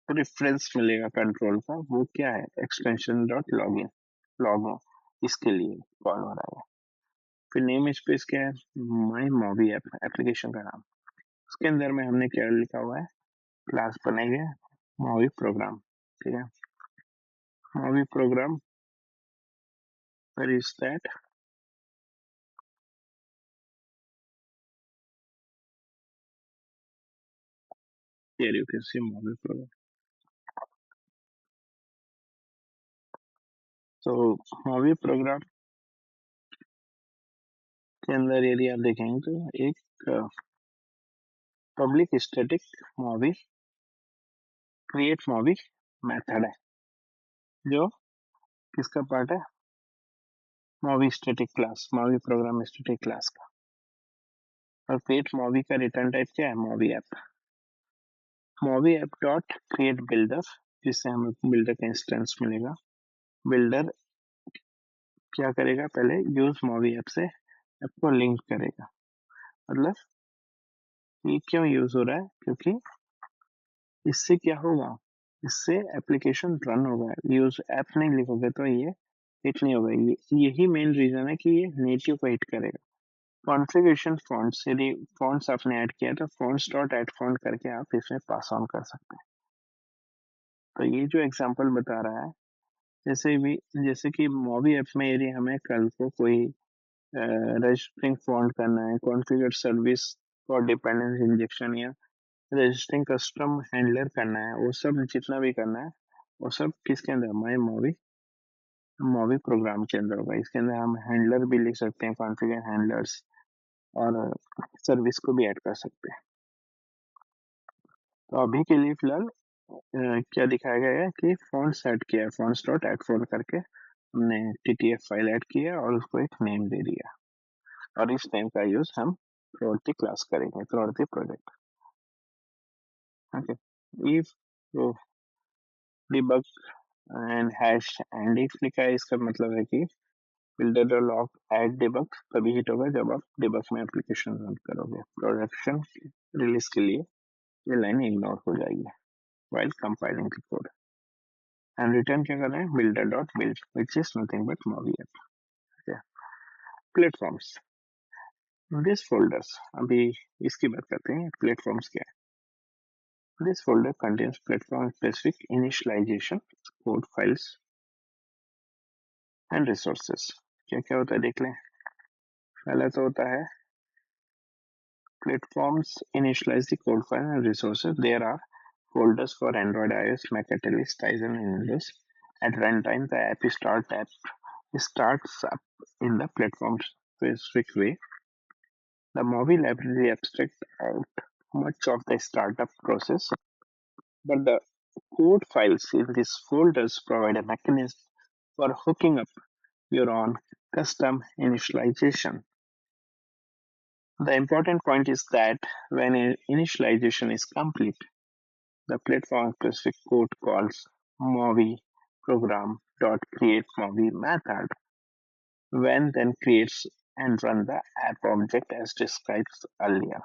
रेफरेंस मिलेगा कंट्रोल का, वो क्या है, एक्सटेंशन डॉट लॉगिन लॉगो, इसके लिए कॉल हो रहा है। फिर नेम स्पेस क्या है, माई मॉबी ऐप, एप्लीकेशन का नाम। उसके अंदर में हमने क्या लिखा हुआ है, क्लास बनाई है मॉबी प्रोग्राम, ठीक है। मॉबी प्रोग्राम पर is that, here you can see Maui program. तो मॉबी प्रोग्राम के अंदर यदि आप देखेंगे तो एक public static Maui create Maui method है, जो किसका पार्ट है, Maui static class, Maui program static class का। और क्रिएट मॉबी का रिटर्न टाइप क्या है, Maui app. Maui app dot create builder, जिससे हमें बिल्डर का इंस्टेंस मिलेगा। बिल्डर क्या करेगा, पहले यूज मॉबी ऐप से ऐप को लिंक करेगा। मतलब ये क्यों यूज हो रहा है, क्योंकि इससे क्या होगा, इससे एप्लीकेशन रन होगा। यूज ऐप नहीं लिखोगे तो ये हिट नहीं होगा। यही मेन रीजन है कि ये नेटिव को हिट करेगा। कॉन्फ़िगरेशन फॉन्ट्स, यदि फॉन्ट्स आपने ऐड किया तो फॉन्ट्स डॉट ऐड फॉन्ट करके आप इसमें पास ऑन कर सकते हैं। तो ये जो एग्जांपल बता रहा है, जैसे कि मॉबी ऐप में यदि हमें कल को कोई रजिस्टरिंग फॉन्ट करना है, configure service for dependence injection या रजिस्टरिंग कस्टम हैंडलर करना है, वो सब जितना भी करना है वो सब किसके अंदर, माई मॉबी मॉबी प्रोग्राम के अंदर होगा। इसके अंदर हम हैंडलर भी लिख सकते हैं, कॉन्फ़िगर हैंडलर्स, और सर्विस को भी ऐड कर सकते हैं। तो अभी के लिए फिलहाल क्या दिखाया गया है कि फॉन्ट्स ऐड किया है, फॉन्ट्स डॉट ऐड फॉन्ट करके हमने टीटीएफ फाइल ऐड किया और उसको एक नेम दे दिया, और इस नेम का यूज हम थ्रू द क्लास करेंगे, through the project. Okay, if तो debug and hash and if लिखा है, इसका मतलब है कि बिल्डर लॉग ऐड डिबग तभी हिट होगा जब आप डिबग में एप्लीकेशन रन करोगे। प्रोडक्शन रिलीज के लिए ये लाइन इग्नोर हो जाएगी while compiling the code। And return क्या कर रहे हैं, builder dot build, which is nothing but Mobi app। okay। Platforms, this folders, अभी इसकी बात करते हैं, प्लेटफॉर्म्स क्या है। This folder contains platform specific initialization code files and resources. क्या क्या होता है देख लें। पहला तो होता है platforms initialize the code file and resources. There are folders for Android, iOS, Mac, Catalyst, Tizen, and Windows. At runtime, the app starts up in the platform specific way. The Mobi library abstracts out much of the startup process, but the code files in these folders provide a mechanism for hooking up your own custom initialization. The important point is that when initialization is complete, the platform-specific code calls Mobi program.createMobi method when then creates and run the app object as described earlier.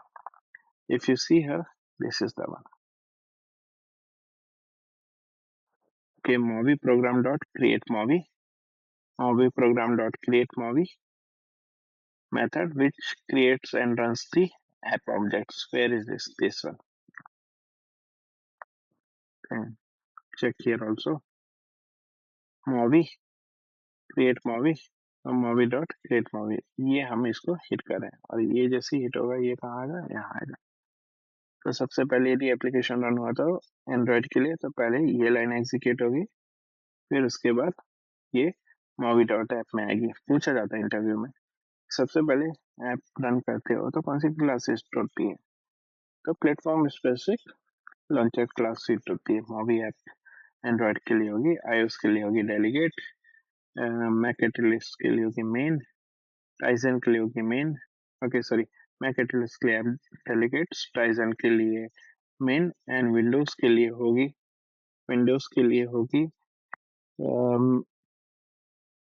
If you see here, this is the one. Okay, movie program dot create movie program dot create movie method which creates and runs the app objects. Where is this? This one. Okay. Check here also. Movie create movie movie dot create movie, ये हम इसको hit करें और ये जैसे hit होगा ये कहाँ आएगा, यहाँ आएगा। तो सबसे पहले यदि एप्लीकेशन रन हुआ तो एंड्रॉयड के लिए, तो पहले ये लाइन एग्जीक्यूट होगी, फिर उसके बाद ये मूवी डॉट ऐप में आएगी। पूछा जाता है इंटरव्यू में, सबसे पहले ऐप रन करते हो तो कौन सी क्लास हिट होती है, तो platform specific launcher class hit होती है। मूवी ऐप एंड्रॉयड के लिए होगी, iOS के लिए होगी डेलीगेट, मैकेटलिस्ट के लिए होगी मेन, टाइजन के लिए होगी मेन, ओके सॉरी, मैकेटलिस्ट के लिए डेलीगेट्स, टाइजन के लिए मेन, एंड विंडोज के लिए होगी, विंडोज के लिए होगी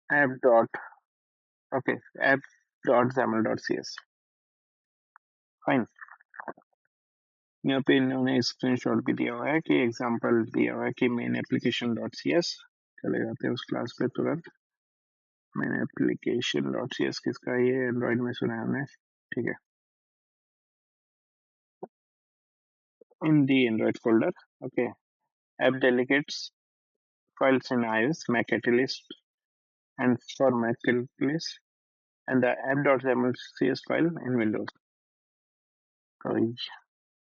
app dot, okay, app dot xaml dot C S. Fine, यहाँ पे इन्होंने स्क्रीनशॉट भी दिया हुआ है कि एग्जांपल दिया हुआ है कि main application dot C S. चले जाते हैं उस क्लास पे तुरंत। Main application dot C S किसका, ये एंड्रॉइड में सुना है हमने, ठीक है। In the Android folder, okay, app delegates files in iOS, Mac Catalyst, and for Mac Catalyst, and the app.xml file in Windows. तो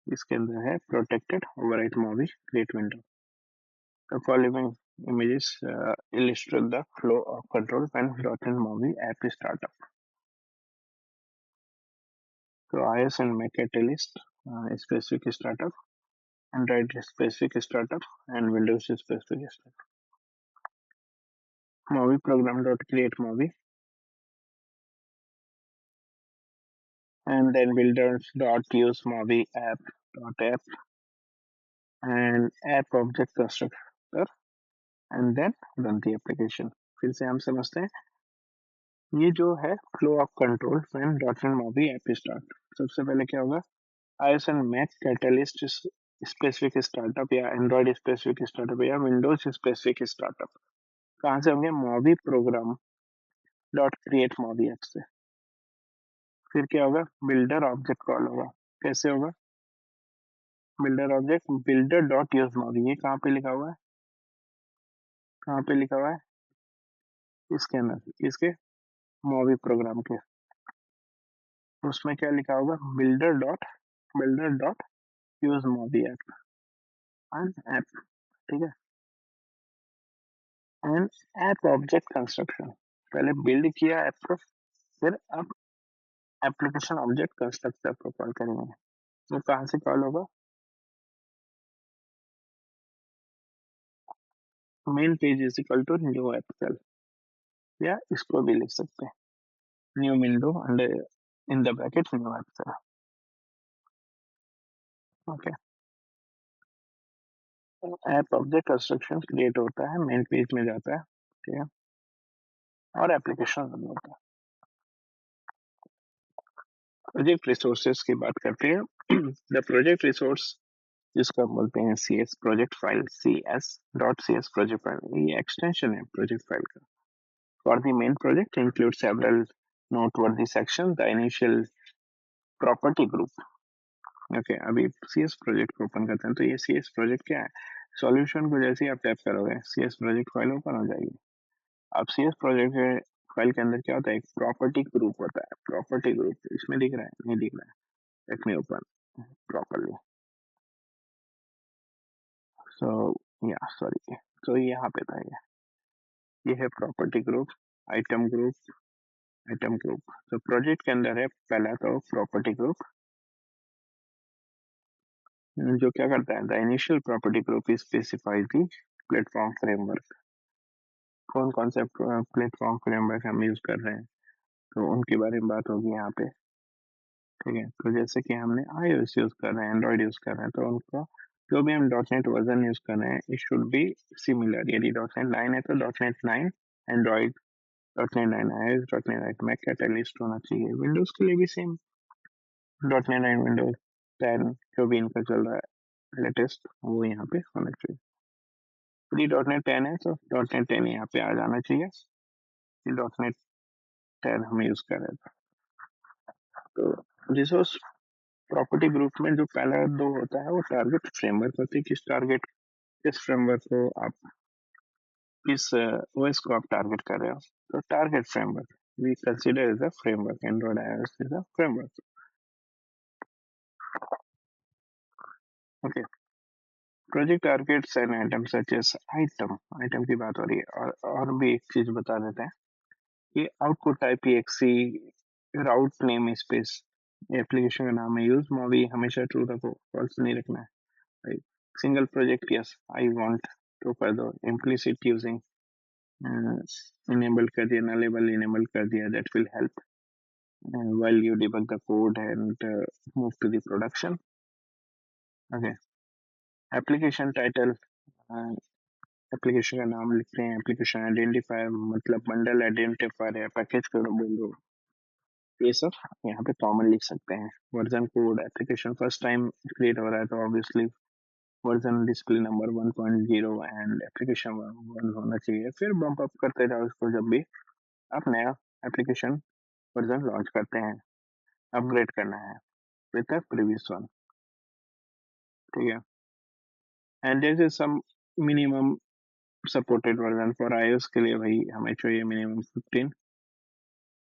इसके अंदर है protected overwrite movie create window. The following images illustrate the flow of control when .NET movie app is startup. So iOS and Mac Catalyst specific startup, Android specific startup, and Windows specific startup. Movie program dot create movie, and then builders dot use movie app dot app, and app object constructor, and then run the application. फिर से हम समझते हैं, ये जो है flow of control when dot net MAUI app start. सबसे पहले क्या होगा, iOS and Mac Catalyst specific startup या एंड्रॉइड स्पेसिफिक स्टार्टअप या विंडोज स्पेसिफिक स्टार्टअप कहाँ से होंगे, MAUI program dot create MAUI app से। फिर क्या होगा, बिल्डर ऑब्जेक्ट कॉल होगा। कैसे होगा, builder object builder dot use movie, ये कहाँ पे लिखा हुआ है, कहाँ पे लिखा हुआ है, इसके अंदर, इसके मूवी प्रोग्राम के, उसमें क्या लिखा होगा, builder dot use MAUI app and app, ठीक है। एंड ऐप ऑब्जेक्ट कंस्ट्रक्शन, पहले बिल्ड किया ऐप को, फिर अब एप्लीकेशन ऑब्जेक्ट कंस्ट्रक्टर को कॉल करेंगे। वो कहाँ से कॉल होगा, main page is equal to new app shell, या इसको भी लिख सकते हैं new window under in the bracket new app shell, okay. App object construction create होता है, मेन पेज में जाता है, ठीक है, और एप्लीकेशन रन होता है। प्रोजेक्ट रिसोर्सेज की बात करते हैं। द प्रोजेक्ट रिसोर्स जिसको हम बोलते हैं C S project file, C S dot C S project file, ये एक्सटेंशन है प्रोजेक्ट फाइल का। For the main project include several noteworthy section, the initial property group, okay. अभी सी एस प्रोजेक्ट को open करते हैं, तो ये सी S project क्या है, सॉल्यूशन को जैसे ही आप टैप करोगे C S project file open हो जाएगी। अब सी एस प्रोजेक्ट फाइल के अंदर क्या होता है, एक प्रॉपर्टी ग्रुप होता है, प्रॉपर्टी ग्रुप इसमें दिख रहा है, नहीं दिख रहा है, लेट मी ओपन प्रॉपरली, सो या सॉरी, तो यहाँ पे था ये है property group, item group, item group. तो प्रोजेक्ट के अंदर है पहला तो प्रॉपर्टी ग्रुप, जो क्या करता है, the initial property group specifies the platform framework, कौन कौन से प्लेटफॉर्म फ्रेमवर्क हम यूज कर रहे हैं, तो उनके बारे में बात होगी यहाँ पे, ठीक है। तो जैसे कि हमने iOS यूज कर रहे हैं, एंड्रॉइड यूज कर रहे हैं, तो उनका जो भी हम डॉट नेट वर्जन यूज कर रहे हैं इट शुड बी सिमिलर। यदि डॉट नेट 9 है तो डॉट नेट 9 एंड्रॉइड .NET 9 आया, .NET 8 में कैटलिस्ट होना चाहिए। विंडोज के लिए भी सेम, .NET 9 विंडोज 10 जो भी इनका चल रहा है लेटेस्ट, वो यहाँ पे होना चाहिए। प्री .NET 10 है तो .NEट 10 यहाँ पे आ जाना चाहिए कि .NEट 10 हम यूज कर रहे थे। तो रिसोर्स प्रॉपर्टी ग्रुप में जो पहला दो होता है वो टारगेट फ्रेमवर्क होती है। किस फ्रेमवर्क को आप, किस ओएस को आप टारगेट कर रहे हो, तो target framework we consider as a framework, Android iOS is a framework. Okay, project targets and item such as item की बात हो रही है। और भी एक चीज बता देते हैं कि आउटपुट टाइप एक्सी राउट नेम स्पेस एप्लीकेशन का नाम है यूज मॉवी हमेशा ट्रू रखो, फॉल्स नहीं रखना है। Single project yes I want तो कर दो, इम्प्लिसिट यूजिंग इनेबल कर दिया, नलेबल इनेबल कर दिया, that will help while you debug the code and move to the production. Okay, application title, application का नाम लिखते हैं, एप्लीकेशन आइडेंटिफायर मतलब बंडल आइडेंटिफायर या पैकेज कोड बोल दो, ये सब यहाँ पे कॉमन लिख सकते हैं। Version code, application first time create हो रहा है तो obviously version display number 1.0 and application 1 होना चाहिए। फिर बम्प अप करते जाओ इसको जब भी आप नया एप्लीकेशन वर्जन लॉन्च करते हैं, अपग्रेड करना है विद द प्रीवियस वन। ठीक है, and there is some minimum supported version for iOS के लिए भाई हमें चाहिए minimum 15।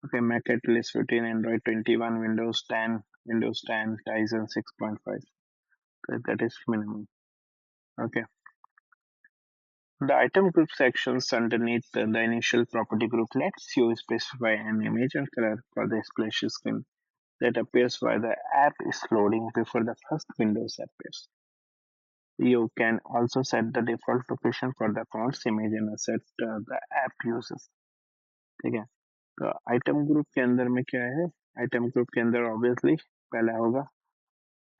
Okay, Mac at least 15, Android 21, Windows 10 Tizen 6.5, so that is minimum. Okay, the item group sections underneath the initial property group lets you specify an image and color for the splash screen that appears while the app is loading before the first windows appears. You can also set the default location for the fonts image and set the app uses. ठीक है, तो item group के अंदर में क्या है, item group के अंदर ऑब्वियसली पहला होगा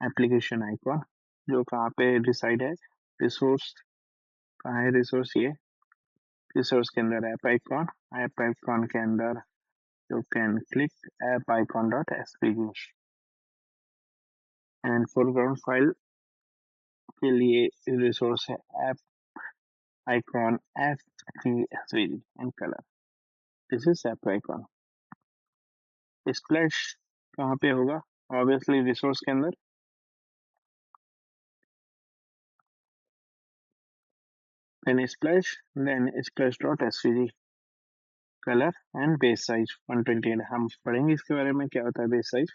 एप्लीकेशन आइकॉन, जो कहाँ पे डिसाइड है, रिसोर्स कहाँ है, रिसोर्स ये, रिसोर्स के अंदर ऐप आइकॉन के अंदर you can click app icon dot SVG and foreground file के लिए रिसोर्स है app icon SVG and colour, this is app icon. Splash कहाँ पे होगा, ऑब्वियसली रिसोर्स के अंदर, then splash dot svg color and base size 128। हम पढ़ेंगे इसके बारे में क्या होता है base size।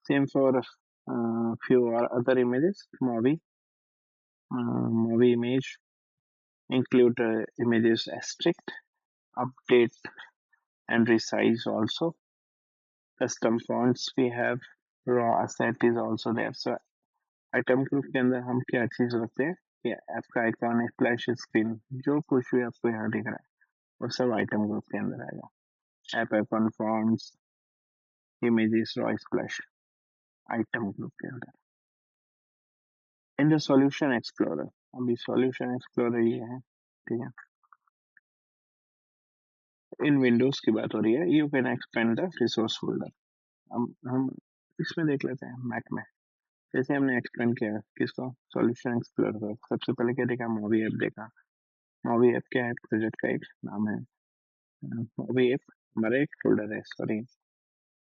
same for few or other images, movie image include images strict update and resize also, custom fonts we have, raw asset is also there। so item group के अंदर हम क्या चीज रखते हैं कि ऐप का आइकॉन, स्प्लैश स्क्रीन, जो कुछ भी आपको यहाँ दिख रहा है वो सब आइटम ग्रुप के अंदर आएगा। App icon, fonts, images, raw splash item group के अंदर। इन द सॉल्यूशन एक्सप्लोरर, अभी सॉल्यूशन एक्सप्लोरर ये है, ठीक है, इन विंडोज की बात हो रही है। You can expand the resource folder. हम इसमें देख लेते हैं मैक में, जैसे हमने एक्सपेंड किया किसको, सॉल्यूशन एक्सप्लोरर को। सबसे पहले क्या देखा, मूवी ऐप देखा। मूवी ऐप क्या है, प्रोजेक्ट का एक नाम है। मूवी ऐप हमारा एक फोल्डर है, सॉरी,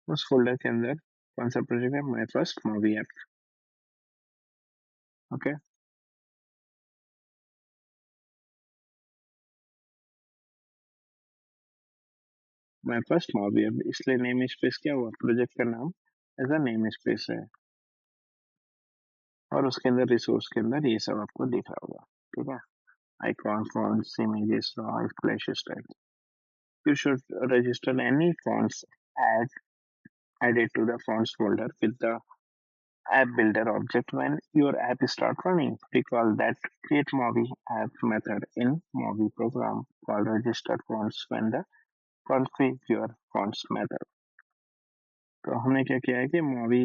उस फोल्डर के अंदर कौन सा प्रोजेक्ट है, my first movie app. Okay, my first movie app, इसलिए नेम स्पेस क्या हुआ, प्रोजेक्ट का नाम एज अ नेम स्पेस है, और उसके अंदर रिसोर्स के अंदर ये सब आपको दिख रहा होगा। ठीक है, icon, fonts, images, raw, splash style। You should register any fonts add added to the fonts folder with the app builder object when your app start running। Recall that create movie app method in movie program called register fonts when the config your fonts method। तो हमने क्या किया है कि movie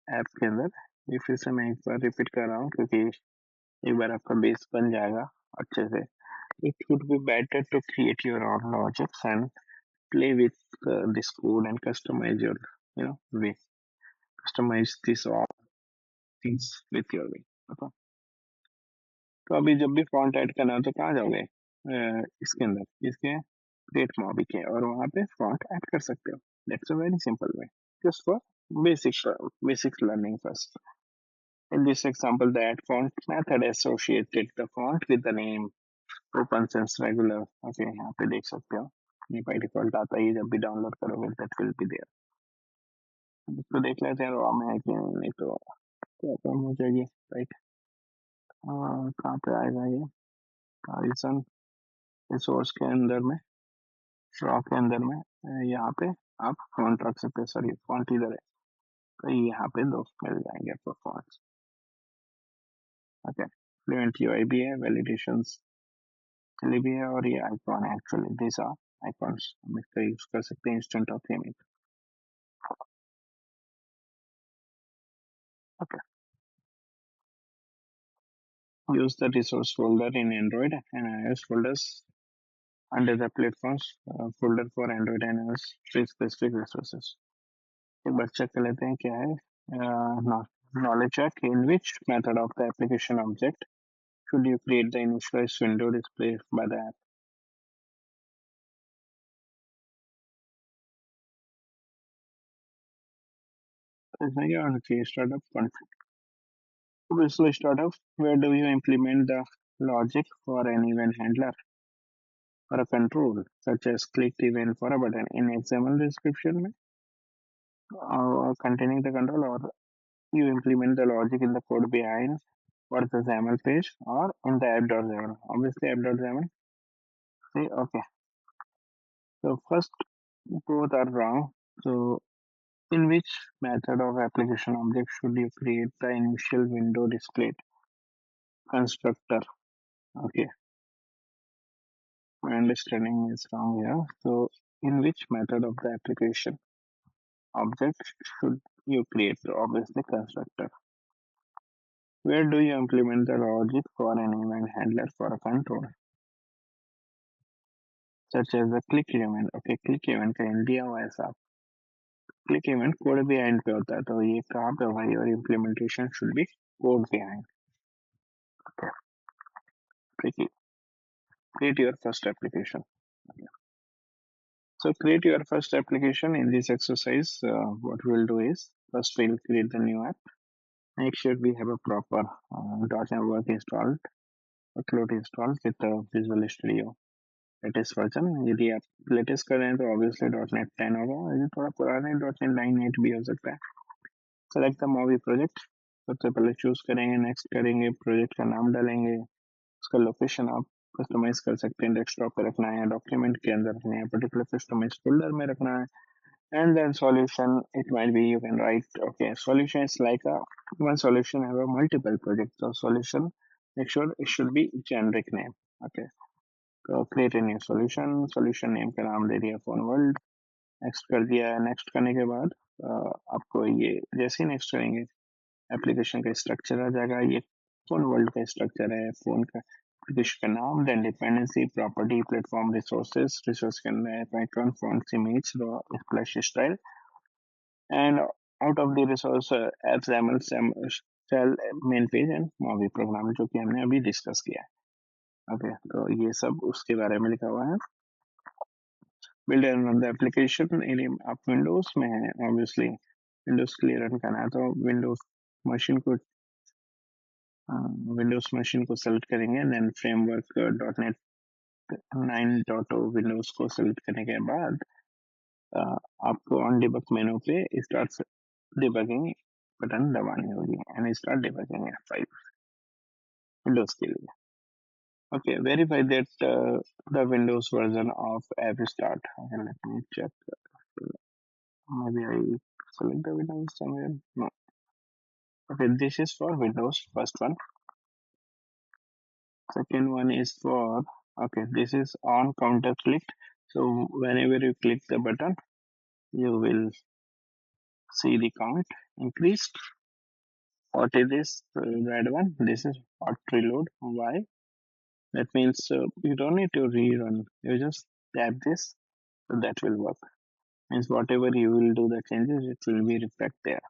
app के अंदर, ये फिर से मैं एक बार रिपीट कर रहा हूँ क्योंकि एक बार आपका बेस बन जाएगा अच्छे से। It would be better to create your own logics and play with this code and customize your, way. Customize this all things with your way. Okay? तो अभी जब भी फॉन्ट ऐड करना हो तो कहाँ जाओगे? इसके अंदर इसके क्रिएट मॉबी के और वहाँ पे फॉन्ट ऐड कर सकते हो. That's a very simple way. Just for basic learning first. In this example, the add font method associated the font with the name open sense regular. Okay, यहाँ पे देख सकते हो. ये by default आता है. ये जब भी डाउनलोड करोगे that will be there. इसको देख लेते हैं रॉ में है कि नहीं तो प्रॉब्लम हो जाएगी. राइट. कहाँ पे आएगा ये? पाइथन रिसोर्स के अंदर में, रॉ के अंदर में, यहाँ पे आप फॉन्ट रख सकते हो. सॉरी, फॉन्ट इधर है तो यहाँ पे दो मिल जाएंगे आपको फॉन्ट्स. ओके. फ्लुएंट यूआई भी है, वैलिडेशंस के लिए भी है और ये आइकॉन है. Actually this are icons. हम इसका यूज कर सकते हैं instant of image. Okay. use the resource folder in Android and iOS folders under the platforms folder for Android and iOS with specific resources. एक बार चेक कर लेते हैं क्या है. Knowledge check. In which method of the application object should you create the initialized window display by the app? इसमें क्या होना चाहिए? Startup config. Obviously startup. Where do you implement the logic for an event handler or a control such as clicked event for a button in XML description containing the control, or you implement the logic in the code behind what the XAML page or in the app.xaml. Obviously app.xaml. See, okay. So first both are wrong. So in which method of application object should you create the initial window display constructor? Okay, my understanding is wrong here. So in which method of the application object should you create the obviously constructor? Where do you implement the logic for an event handler for a control? Such as the click event. Okay, click event का end दिया हुआ है साहब. Click event code भी end पे होता है तो ये कहाँ पे होगा? Your implementation should be code behind. Okay, click it. Create your first application. Okay. So create your first application. In this exercise, what we'll do is first we'll create the new app. Make sure we have a proper .NET work installed, workload installed with Visual Studio latest version. यदि आप latest कर रहे हैं तो obviously .NET 10 होगा. यदि थोड़ा पुराना है .NET 9 8 भी हो सकता है. Select the movie project. सबसे पहले चूज करेंगे, नेक्स्ट करेंगे, प्रोजेक्ट का नाम डालेंगे, उसका लोकेशन आप कस्टमाइज कर सकते हैं. डेस्कटॉप पे रखना है, डॉक्यूमेंट के अंदर रखना है, पर्टिकुलर कस्टमाइज फोल्डर में रखना है. And then solution, it might be you can write, okay, solution is like a one solution have a multiple projects. So solution, make sure it should be generic name. Okay. तो create a new solution. Solution name का नाम दे दिया phone world. Next कर दिया. Next करने के बाद आपको ये जैसे ही नेक्स्ट करेंगे एप्लीकेशन का स्ट्रक्चर आ जाएगा. ये फोन वर्ल्ड का स्ट्रक्चर है. फोन का एप्लीकेशन का नाम, then dependency, property, platform, resources. Resource के अंदर icon, fonts, image, raw, splash style and out of the resource apps ML shell main page and MAUI program जो कि हमने अभी डिस्कस किया है. ओके, तो ये सब उसके बारे में लिखा हुआ है. बिल्ड द एप्लीकेशन एरिया आप विंडोज में है. ऑब्वियसली विंडोज के लिए रन करना है तो विंडोज मशीन को सेलेक्ट करेंगे. देन फ्रेमवर्क .NET 9.0 विंडोज को सेलेक्ट करने के बाद आपको ऑन डिबग मेनू पे स्टार्ट डिबगिंग बटन दबानी होगी and start debugging F5 Windows के लिए. Okay, verify that the Windows version of app start. Okay, let me check. Maybe I select the Windows somewhere. No. Okay, this is for Windows. First one. Second one is for. Okay, this is on counter click. So whenever you click the button, you will see the count increased. What is this red one? This is hot reload. Why? That means you don't need to rerun. You just tap this, so that will work. Means whatever you will do the changes, it will be reflect there.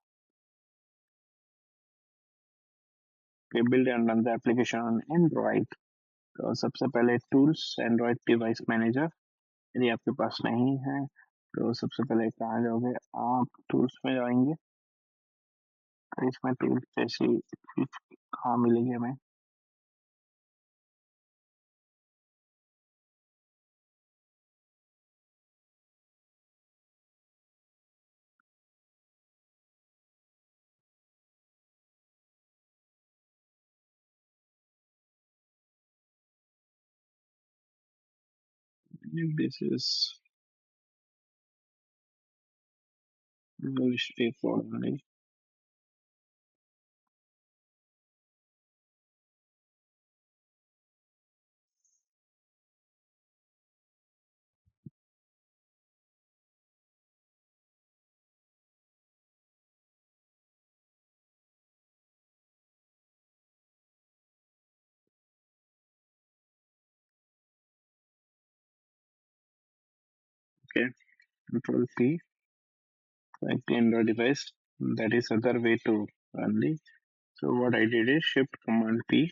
Okay, build and run the application on Android. तो सबसे पहले tools Android device manager यदि आपके पास नहीं है तो सबसे पहले कहाँ जाओगे आप टूल्स में जाएंगे तो इसमें टूल्स जैसी चीज कहाँ मिलेगी हमें this is straightforward. Okay, control P, select the Android device. That is other way to run the. So what I did is shift command P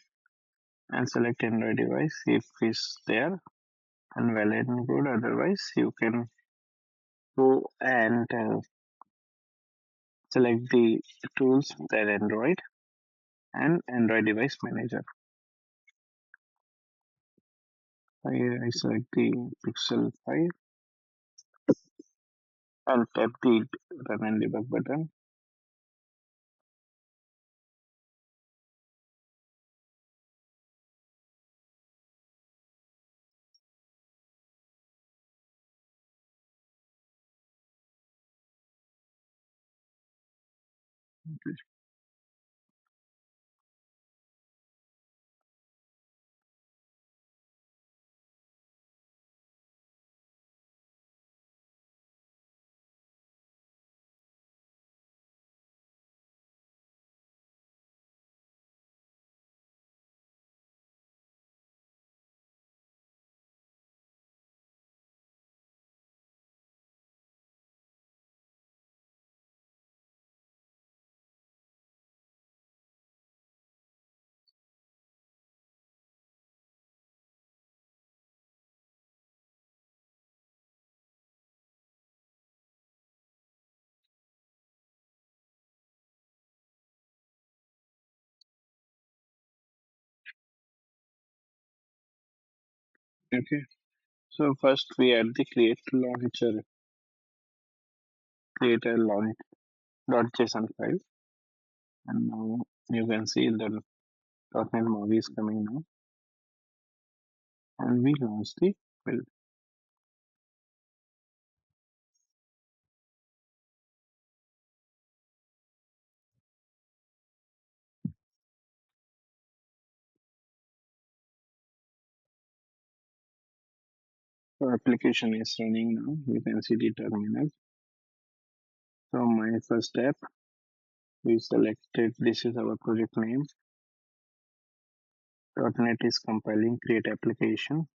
and select Android device if it's there and valid and good. Otherwise, you can go and select the tools that Android and Android device manager. I select the Pixel 5 and tap the run and debug button. Okay. So first we add the create a launch .json file, and now you can see the .NET MAUI is coming now, and we launch the build. So application is running now. You can see the terminal. So my first step, we selected this is our project name. .NET is compiling create application.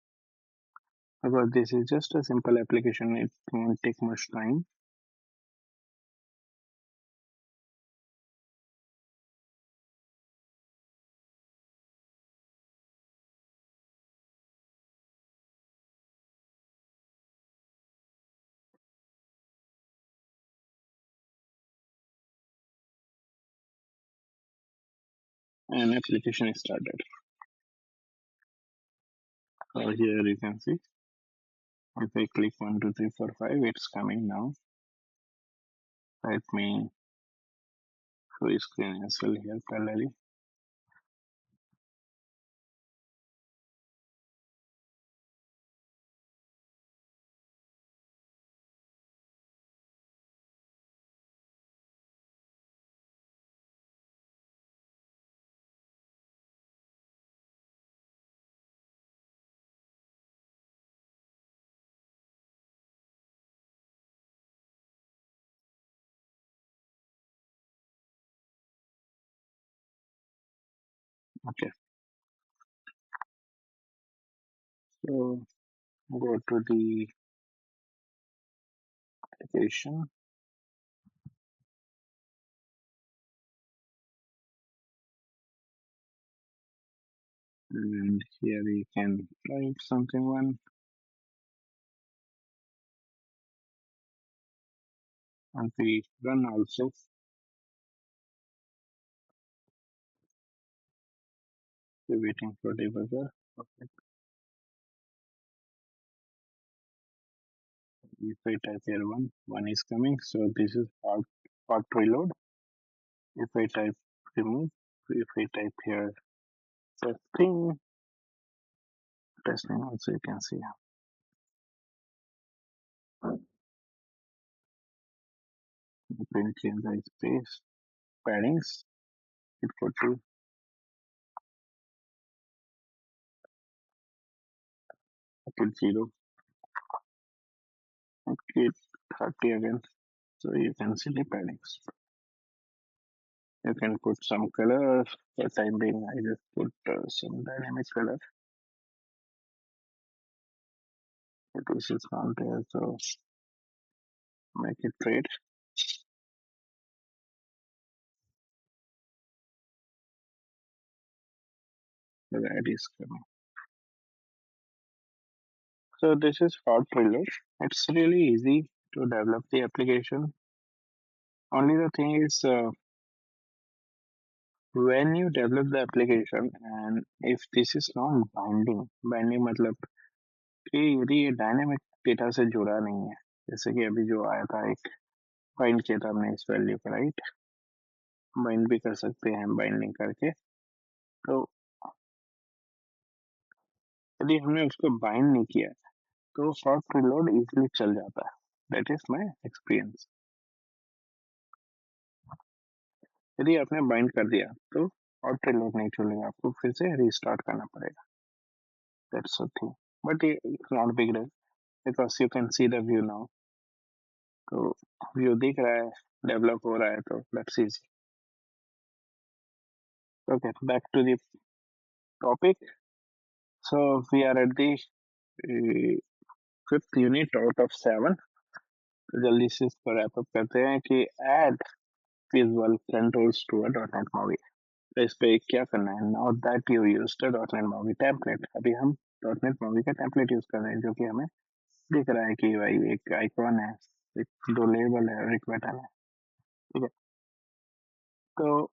Because this is just a simple application, it won't take much time. And application is started. So here you can see if I click 1, 2, 3, 4, 5, it's coming now. Let me show screen as well here parallelly. Okay. So go to the application and here we can type something one and we run also. We're waiting for debugger. Okay. If I type here one is coming. So this is hot reload. If I type remove, if I type here testing, testing also you can see. Print change the space, paddings, it put to put 0, okay, 30 again. So you can see the paddings. You can put some color. For time being, I just put some dynamic color. This is not there, so make it red. The red is coming. So this is hot reload. It's really easy to develop the application. Only the thing is, when you develop the application and if this is not binding मतलब कि यदि ये dynamic data से जुड़ा नहीं है, जैसे कि अभी जो आया था एक बाइंड किया था हमने इस वैल्यू को, राइट, बाइंड भी कर सकते हैं बाइंडिंग करके। तो यदि हमने उसको बाइंड नहीं किया तो सॉफ्ट रिलोड इजीली चल जाता है। That is my experience. यदि आपने बाइंड कर दिया तो सॉफ्ट रिलोड नहीं चलेगा, आपको फिर से रीस्टार्ट करना पड़ेगा। That's a thing, but it's not big deal because you can see the view now. तो व्यू दिख रहा है, डेवलप हो रहा है, तो that's easy. Okay, back to the topic. So we are at the fifth unit out of 7। तो जल्दी से इसको रैप अप करते हैं कि add visual controls to a dot net MAUI. तो इस पे क्या करना है, now that you use the dot net MAUI template. अभी हम डॉट नेट मूवी का टेम्पलेट यूज कर रहे हैं, जो कि हमें दिख रहा है कि भाई एक आइकॉन है, एक दो लेबल है और एक बटन है। ठीक है, तो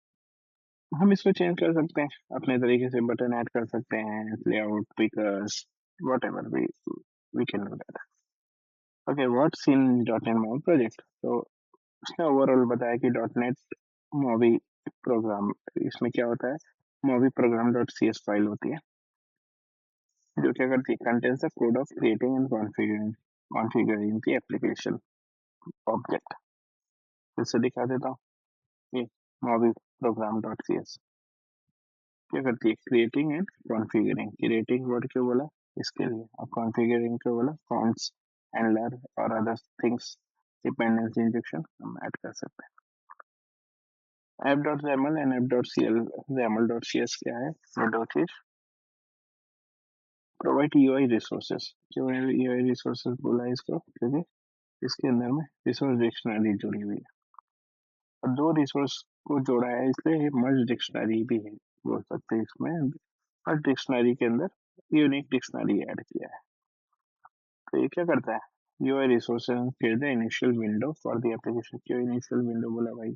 हम इसको चेंज कर सकते हैं अपने तरीके से, बटन ऐड कर सकते हैं, layout, pickers, whatever we can do that. Okay, what's in dot net MAUI project. तो उसने ओवरऑल बताया कि डॉट नेट मूवी प्रोग्राम, इसमें क्या होता है, MAUI program dot C S file होती है, जो क्या करती है, contains the code of creating and configuring the application object. फिर से दिखा देता हूँ, ये MAUI program dot C S क्या करती है, creating and configuring. Creating word क्यों बोला, इसके लिए, और कॉन्फ़िगरिंग क्यों बोला, फॉन्ट्स, हैंडलर और अदर थिंग्स, डिपेंडेंसी इंजेक्शन हम ऐड कर सकते हैं। app.xaml एंड app.cl, xaml.cs क्या है, ये दो चीज। प्रोवाइड यूआई रिसोर्सेज, क्यों यूआई रिसोर्सेज बोला है इसको, क्योंकि इसके अंदर में रिसोर्स डिक्शनरी जुड़ी हुई है, और दो रिसोर्स को जोड़ा है, इसलिए मर्ज डिक्शनरी भी है, बोल सकते हैं इसमें। हर डिक्शनरी के अंदर यूनिक डिक्शनरी ऐड किया है। तो ये क्या करता है, UI resources create the initial window for the application. क्यों इनिशियल विंडो बोला भाई,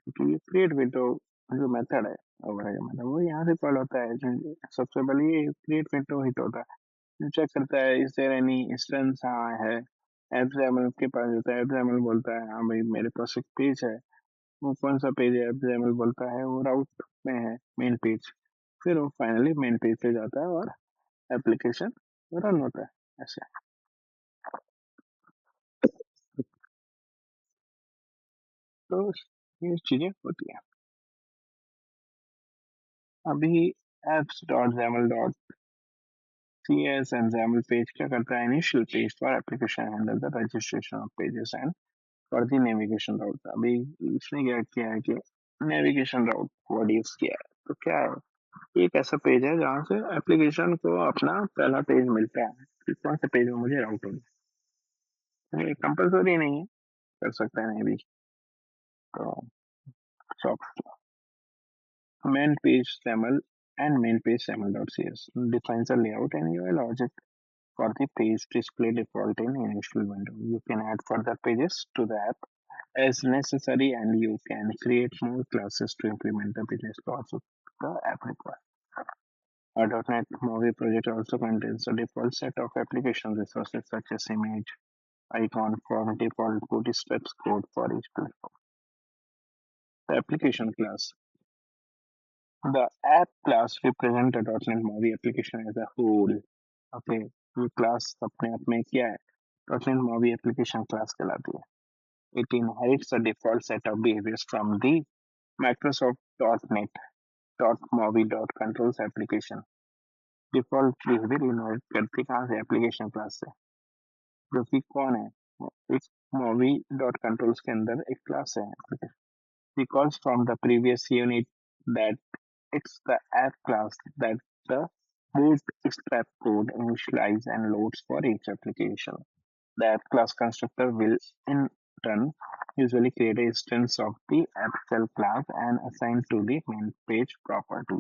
क्योंकि ये क्रिएट विंडो जो मेथड है, मतलब वो यहाँ से कॉल होता है। सबसे पहले ये क्रिएट विंडो हिट होता है, चेक करता है इज देयर एनी इंस्टेंस, हाँ है। एग्जाम्पल के पास होता है, एग्जाम्पल बोलता है हाँ भाई मेरे पास एक पेज है, वो कौन सा पेज है, एग्जाम्पल बोलता है वो राउट में है, मेन पेज। फिर वो फाइनली मेन पेज पे जाता है और एप्लीकेशन रन होता है, ऐसे। तो ये चीजें होती हैं। अभी apps dot XAML dot C S and XAML page क्या करता है, initial page for application handle the registration of pages and for the navigation route. अभी इसने क्या किया है कि नेविगेशन राउट वर्ड यूज किया है, तो क्या है, ये एक ऐसा पेज है जहाँ से एप्लीकेशन को अपना पहला पेज मिलता है कि कौन से पेज में मुझे राउट होना है। ये कंपलसरी नहीं है, कर सकते हैं भी। तो soft main page SAML and main page SAML.cs defines a layout and UI logic for the page display default in initial window. You can add further pages to the app as necessary, and you can create more classes to implement the business logic the app requires. A .NET Movie project also contains a default set of application resources such as image, icon, form, default bootstraps code for each platform. The application class. The app class represents the .NET Movie application as a whole. Okay, ये class अपने आप में क्या है? .NET Movie application class कहलाती है. It inherits the default set of behaviors from the Microsoft .NET .movie .controls application. Default behaviour inherit करती कहाँ से एप्लीकेशन क्लास से, जो कि कौन है, एक मूवी डॉट कंट्रोल्स के अंदर एक क्लास है. Because from the previous unit that it's the app class that the bootstrap code initialize and loads for each application. The app class constructor will in turn usually create an instance of the app shell class and assign to the main page property.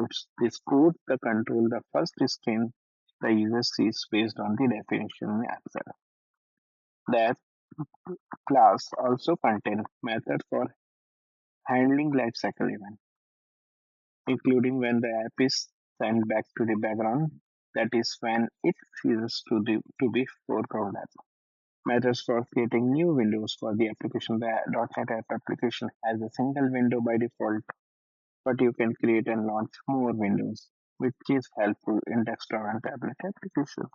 It's this code the control the first screen the user sees based on the definition in app shell. The app class also contains method for handling lifecycle events, including when the app is sent back to the background, that is when it ceases to be foreground app. Methods for creating new windows for the application. The .NET App application has a single window by default, but you can create and launch more windows, which is helpful in desktop and tablet application.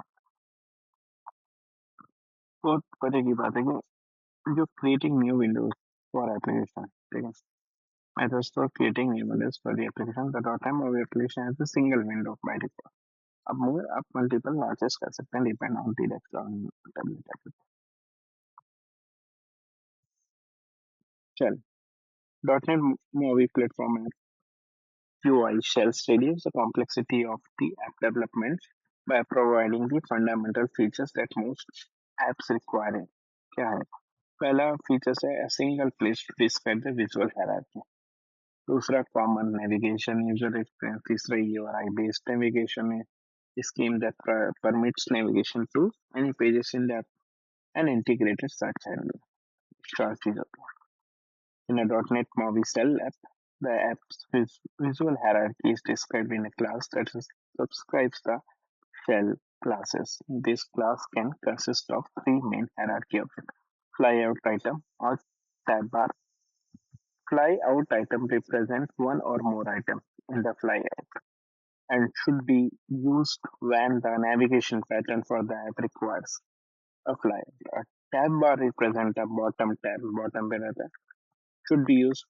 बहुत पते की बात है कि जो creating new windows for application, ठीक है. Methods for creating new windows for the application. The .NET Movie application has a single window by default. अब मूव आप मल्टीपल लॉन्चेस कर सकते हैं डिपेंड ऑन दी टेबलेट. चल, .NET Movie Platform app UI shells reduce the complexity of the app development by providing the fundamental features that most apps require. क्या है? पहला features है a single place to describe the visual hierarchy. दूसरा common navigation user experience. तीसरा URI based navigation है scheme that permits navigation to any pages in the app and integrated search handle. चार चीज होती है. In a .NET Movie Cell app, the app's visual hierarchy is described in a class that subscribes the shell classes. This class can consist of three main hierarchy objects: flyout item or tab bar. Flyout item represents one or more items in the flyout and should be used when the navigation pattern for the app requires a flyout. A tab bar represents a bottom tab, bottom पे रहता है, should be used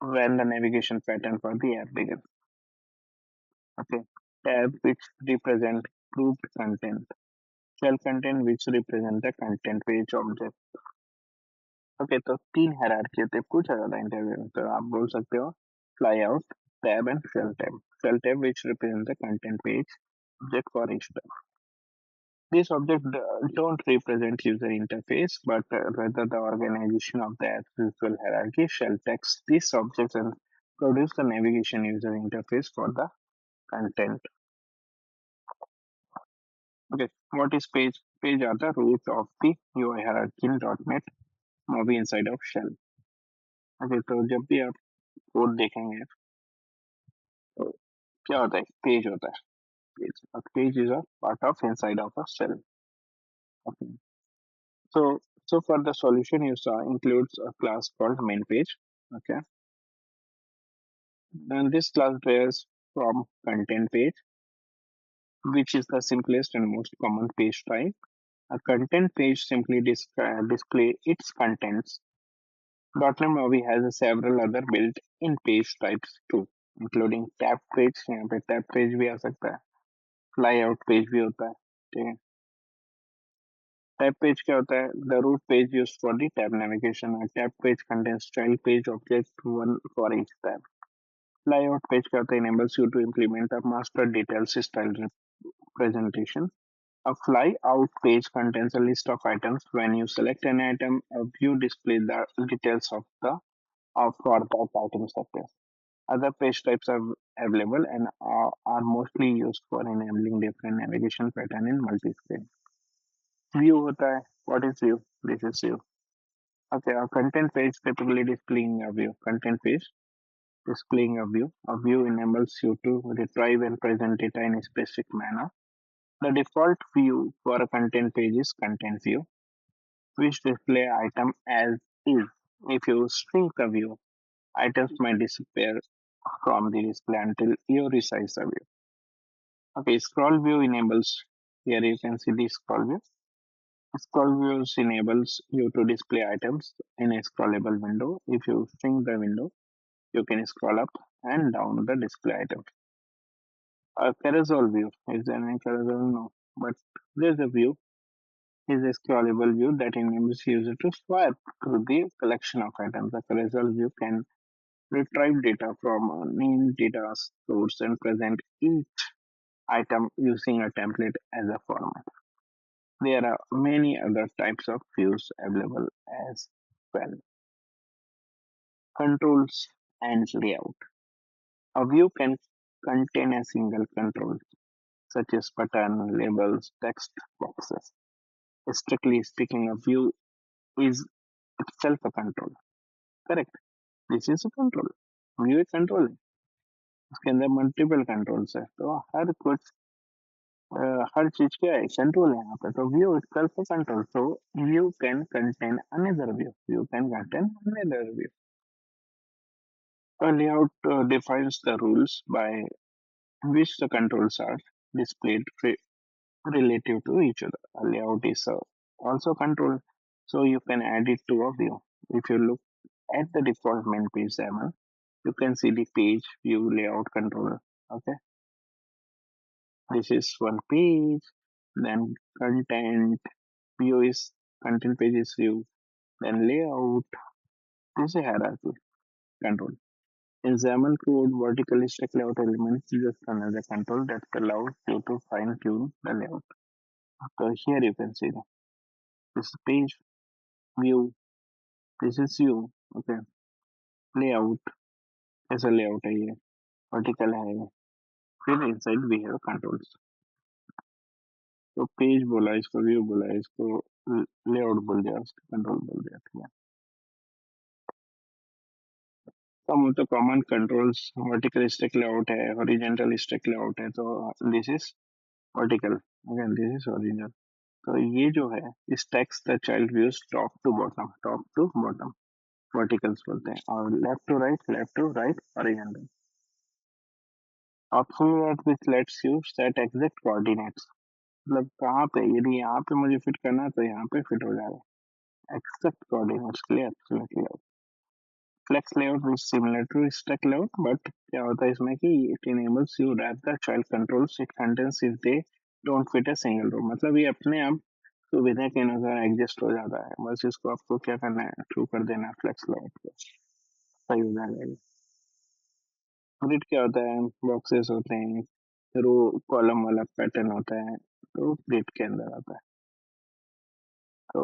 when the navigation pattern for the app begins. Okay. Tab which represent grouped content. Shell content which represent the content page object. Okay, तो तीन hierarchy होते हैं. पूछा जाता है इंटरव्यू में, तो आप बोल सकते हो fly out, tab and shell tab. Shell tab which represent the content page object for each tab. These objects don't represent user interface, but rather the organization of the app's visual hierarchy. Shell takes these objects and produce the navigation user interface for the content. Okay, what is page? Page are the root of the UI hierarchy in .NET Movie inside of shell. Okay, तो जब भी आप code देखेंगे तो क्या होता है, page होता है. Page, a page is a part of inside of a shell. Okay, so for the solution you saw includes a class called main page. Okay, and this class varies from content page, which is the simplest and most common page type. A content page simply display its contents. .NET Movie has several other built-in page types too, including tab page. यहाँ पे tab page भी आ सकता है, flyout page भी होता है. ठीक है. Tab page क्या होता है? The root page used for the tab navigation. A tab page contains child page object one for each tab. Layout page क्या होता है? Enables you to implement a master details style presentation. A fly-out page contains a list of items. When you select an item, a view displays the details of for that item surface. Other page types are available and are mostly used for enabling different navigation pattern in multi-screen. View होता है. What is view? This is view. Okay, a content page typically displaying a view. Content page displaying a view. A view enables you to retrieve and present data in a specific manner. The default view for a content page is content view, which display item as is. If you shrink the view, items might disappear from the display until you resize the view. Okay, scroll view enables. Here you can see the scroll view. Scroll views enables you to display items in a scrollable window. If you shrink the window, you can scroll up and down the display items. A carousel view is there any carousel? No, but there's a view is a scrollable view that enables user to swipe through the collection of items. The carousel view can retrieve data from a named data source and present each item using a template as a format. There are many other types of views available as well. Controls and layout. A view can contain a single control, such as button, labels, text boxes. Strictly speaking, a view is itself a control. Correct. This is a control. View एक control है. उसके अंदर multiple controls है, तो हर चीज क्या है? Control है यहाँ पे. तो view itself a control. So view can contain another view. View can contain another view. A layout defines the rules by which the controls are displayed relative to each other. A layout is also control, so you can add it to a view. If you look at the default main page XAML, you can see the page view layout controller. Okay, this is one page. Then content view is content page is view. Then layout. This is a hierarchy control. In XAML code, vertically stack layout elements is just another control that allows you to fine tune the layout. So here you can see this page view. This is view. Okay, layout. ऐसा layout है ये. Vertical है ये. फिर inside we have controls. तो page बोला इसको, view बोला इसको, लेआउट बोल दिया, उसको कंट्रोल बोल दिया. ठीक है. some of the common controls, vertical stack layout है, horizontal stack layout है, तो this is vertical. Again this is horizontal. तो ये जो है stacks the child views top to bottom verticals बोलते हैं, और left to right horizontal. Optional layout which lets you set exact coordinates. मतलब कहाँ पे, यदि यहाँ पे मुझे फिट करना है तो यहाँ पे फिट हो जाएगा. Exact coordinates clear, absolutely. Flex layout is similar to stack layout, but क्या होता है इसमें कि it enables you wrap the child controls it contains if they don't fit a single row. मतलब ये अपने आप सुविधा के अनुसार एडजस्ट हो जाता है. बस इसको आपको क्या करना है, थ्रू कर देना है फ्लेक्स लेआउट को, सही हो जाएगा. ग्रिड क्या होता है? बॉक्सेस होते हैं, रो कॉलम वाला पैटर्न होता है, तो ग्रिड के अंदर आता है. तो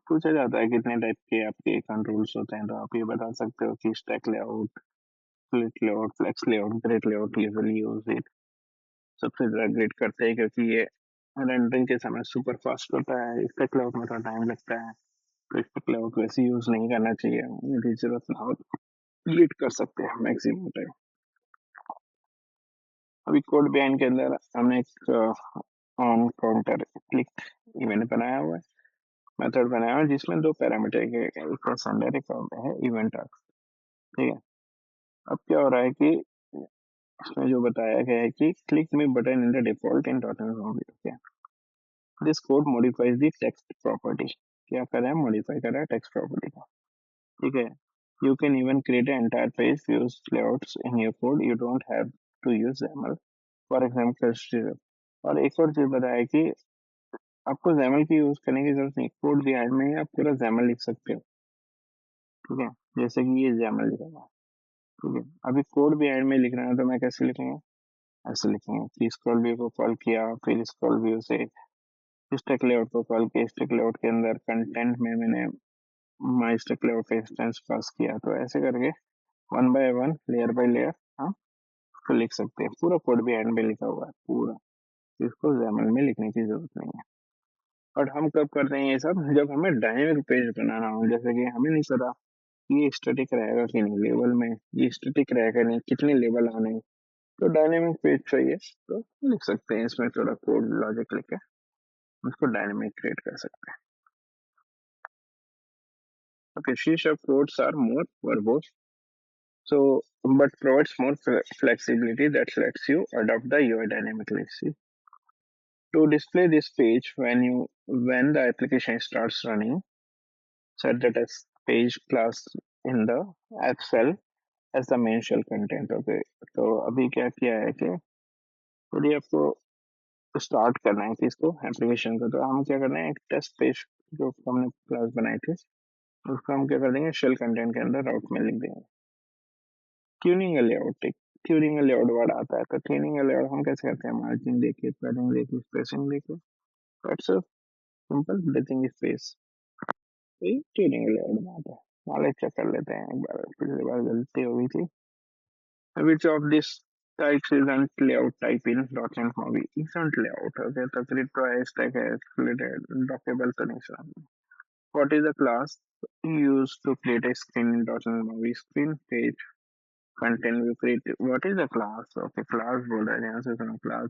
पूछा जाता है कितने टाइप के आपके कंट्रोल्स होते हैं, तो आप ये बता सकते हो कि stack layout, split layout, flex layout, grid layout usually use it. सबसे ज्यादा ग्रिड करते हैं क्योंकि ये रेंडरिंग के समय सुपर फास्ट होता है. स्टैक लेआउट में थोड़ा टाइम लगता है, तो स्टैक लेआउट वैसे यूज नहीं करना चाहिए. यदि जरूरत ना हो तो ग्रिड कर सकते हैं मैक्सिमम टाइम. अभी कोड बिहाइंड के अंदर हमने एक ऑन काउंटर क्लिक इवेंट बनाया हुआ है, मेथड बनाया हुआ है, जिसमें दो पैरामीटर के एक सेंडर एक है इवेंट टास्क. ठीक है. अब क्या हो रहा है कि इसमें जो बताया गया है कि क्लिक में button in the default in dot net होंगे. Okay, this code modifies the text property. क्या कर रहा है? मॉडिफाई कर रहा है टेक्स्ट प्रॉपर्टी को. ठीक है. You can even create an entire page use layouts in your code. You don't have to use XAML for example. और एक और चीज बताया कि आपको XAML की यूज करने की जरूरत नहीं. कोड बिहाइंड में ही आप पूरा XAML लिख सकते हो. ठीक है, जैसे कि ये XAML लिखा हुआ है. ठीक है, अभी कोड भी एंड में लिखना है तो मैं कैसे लिखूंगा, ऐसे लिखेंगे कि स्क्रॉल व्यू को कॉल किया, फिर स्क्रॉल व्यू से स्टैक लेआउट को कॉल किया, स्टैक लेआउट के अंदर कंटेंट में मैंने माई स्टैक लेआउट का इंस्टेंस पास किया, तो ऐसे करके one by one, layer by layer हम तो लिख सकते हैं। पूरा कोड भी एंड में लिखा हुआ है पूरा, इसको XAML में लिखने की जरूरत नहीं है। और हम कब करते हैं ये सब, जब हमें डायनेमिक पेज बनाना हो, जैसे कि हमें नहीं पता ये स्टैटिक रहेगा कि नहीं, लेवल में ये स्टैटिक रहेगा नहीं, कितने लेवल आने हैं, तो डायनेमिक पेज चाहिए तो लिख सकते हैं, इसमें थोड़ा कोड लॉजिक लिख के उसको डायनेमिक क्रिएट कर सकते हैं। Okay, C# codes are more verbose, so but provides more flexibility that lets you adapt the UI dynamically. See, to display this page when the application starts running, set the test page class in the Excel as the main shell content. Okay, तो अभी क्या किया है कि यदि आपको start करना है किसको, एप्लीकेशन को, तो हम क्या करना है, एक टेस्ट पेज जो हमने क्लास बनाई थी उसको हम क्या कर देंगे, शेल कंटेंट के अंदर राउट में लिख देंगे। ट्यूनिंग लेआउट, एक ट्यूनिंग लेआउट वर्ड आता है, तो ट्यूनिंग लेआउट हम कैसे करते हैं, मार्जिन देके, पैडिंग देके, स्पेसिंग देके, that's a simple breathing space, ये ट्यूनिंग लेआउट में आता है। नॉलेज चेक कर लेते हैं एक बार, पिछली बार गलती हो गई थी। Which of these types isn't layout type in .NET Movie? Isn't layout, okay, तो grid तो है, stack है, related, dockable तो नहीं समझ। What is the class used to create a screen in .NET Movie? Screen page content we create. What is the class? Okay, class बोल रहे हैं, यहाँ से सुनो class,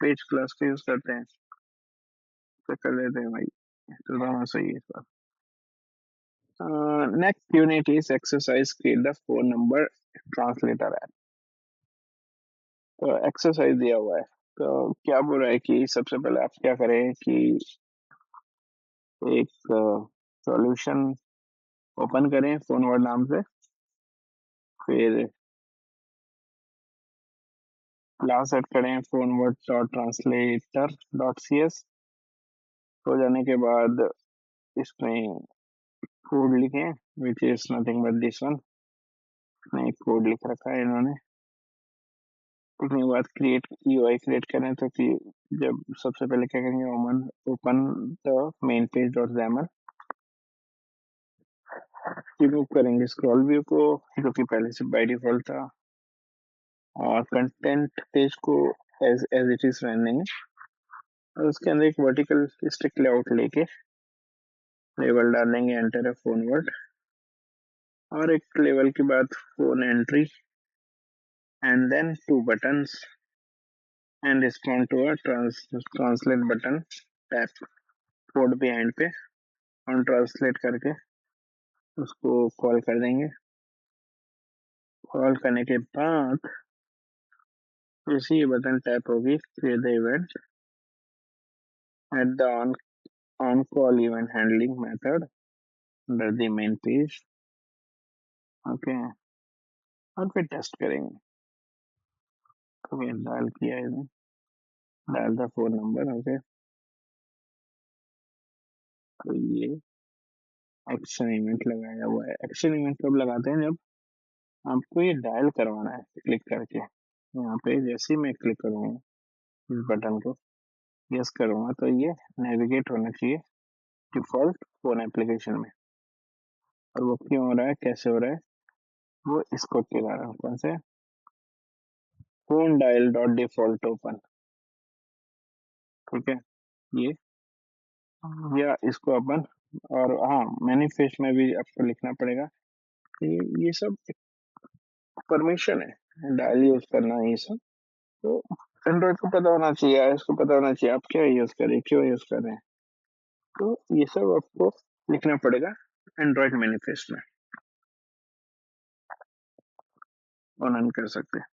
page class का यूज करते हैं, तो कर लेते हैं भाई, तो दोनों सही है इस बार। Next unit is exercise, create the phone number translator app. तो एक्सरसाइज दिया हुआ है, तो क्या बोल रहा है कि सबसे पहले आप क्या करें कि एक सॉल्यूशन ओपन करें फोन वर्ड नाम से, फिर क्लास सेट करें phone word dot translator dot C S, हो जाने के बाद इसमें कोड लिखें which is nothing but this one, एक कोड लिख रखा है इन्होंने। लिखने के बाद क्रिएट यूआई क्रिएट करें, तो कि जब सबसे पहले क्या करेंगे, open open the main page dot XAML, remove करेंगे स्क्रॉल व्यू को जो कि पहले से बाय डिफॉल्ट था, और कंटेंट पेज को एज एज इट इज रहने देंगे, और उसके अंदर एक वर्टिकल स्टिक लेआउट लेके लेवल डालेंगे, एंटर है फोन वर्ड, और एक लेवल के बाद phone entry, and then two buttons and respond to a translate button tap, code भी एंड पे ऑन ट्रांसलेट करके उसको कॉल कर देंगे। कॉल करने के बाद जैसे ये बटन टैप होगी, create the event at the on call event handling method under the main page। Okay, और फिर टेस्ट करेंगे। ओके, डायल किया है, dial the phone number. Okay, तो ये एक्शन इवेंट लगाया हुआ है। एक्शन इवेंट कब लगाते हैं, जब आपको ये डायल करवाना है क्लिक करके, यहाँ पे जैसे ही मैं क्लिक करूँगा इस बटन को, यस करूँगा, तो ये नेविगेट होना चाहिए डिफॉल्ट फोन एप्लीकेशन में। और वो क्यों हो रहा है, कैसे हो रहा है, वो इस कोड के कारण, कौन से, phone dial dot default open, ठीक है ये, या इसको अपन, और हाँ मैनिफेस्ट में भी आपको लिखना पड़ेगा कि ये सब परमिशन है, डायल यूज करना है ये सब, तो एंड्रॉइड को पता होना चाहिए, इसको पता होना चाहिए आप क्या यूज करें, क्यों यूज कर रहे हैं, तो ये सब आपको लिखना पड़ेगा एंड्रॉइड मैनिफेस्ट में, ऑन कर सकते हैं।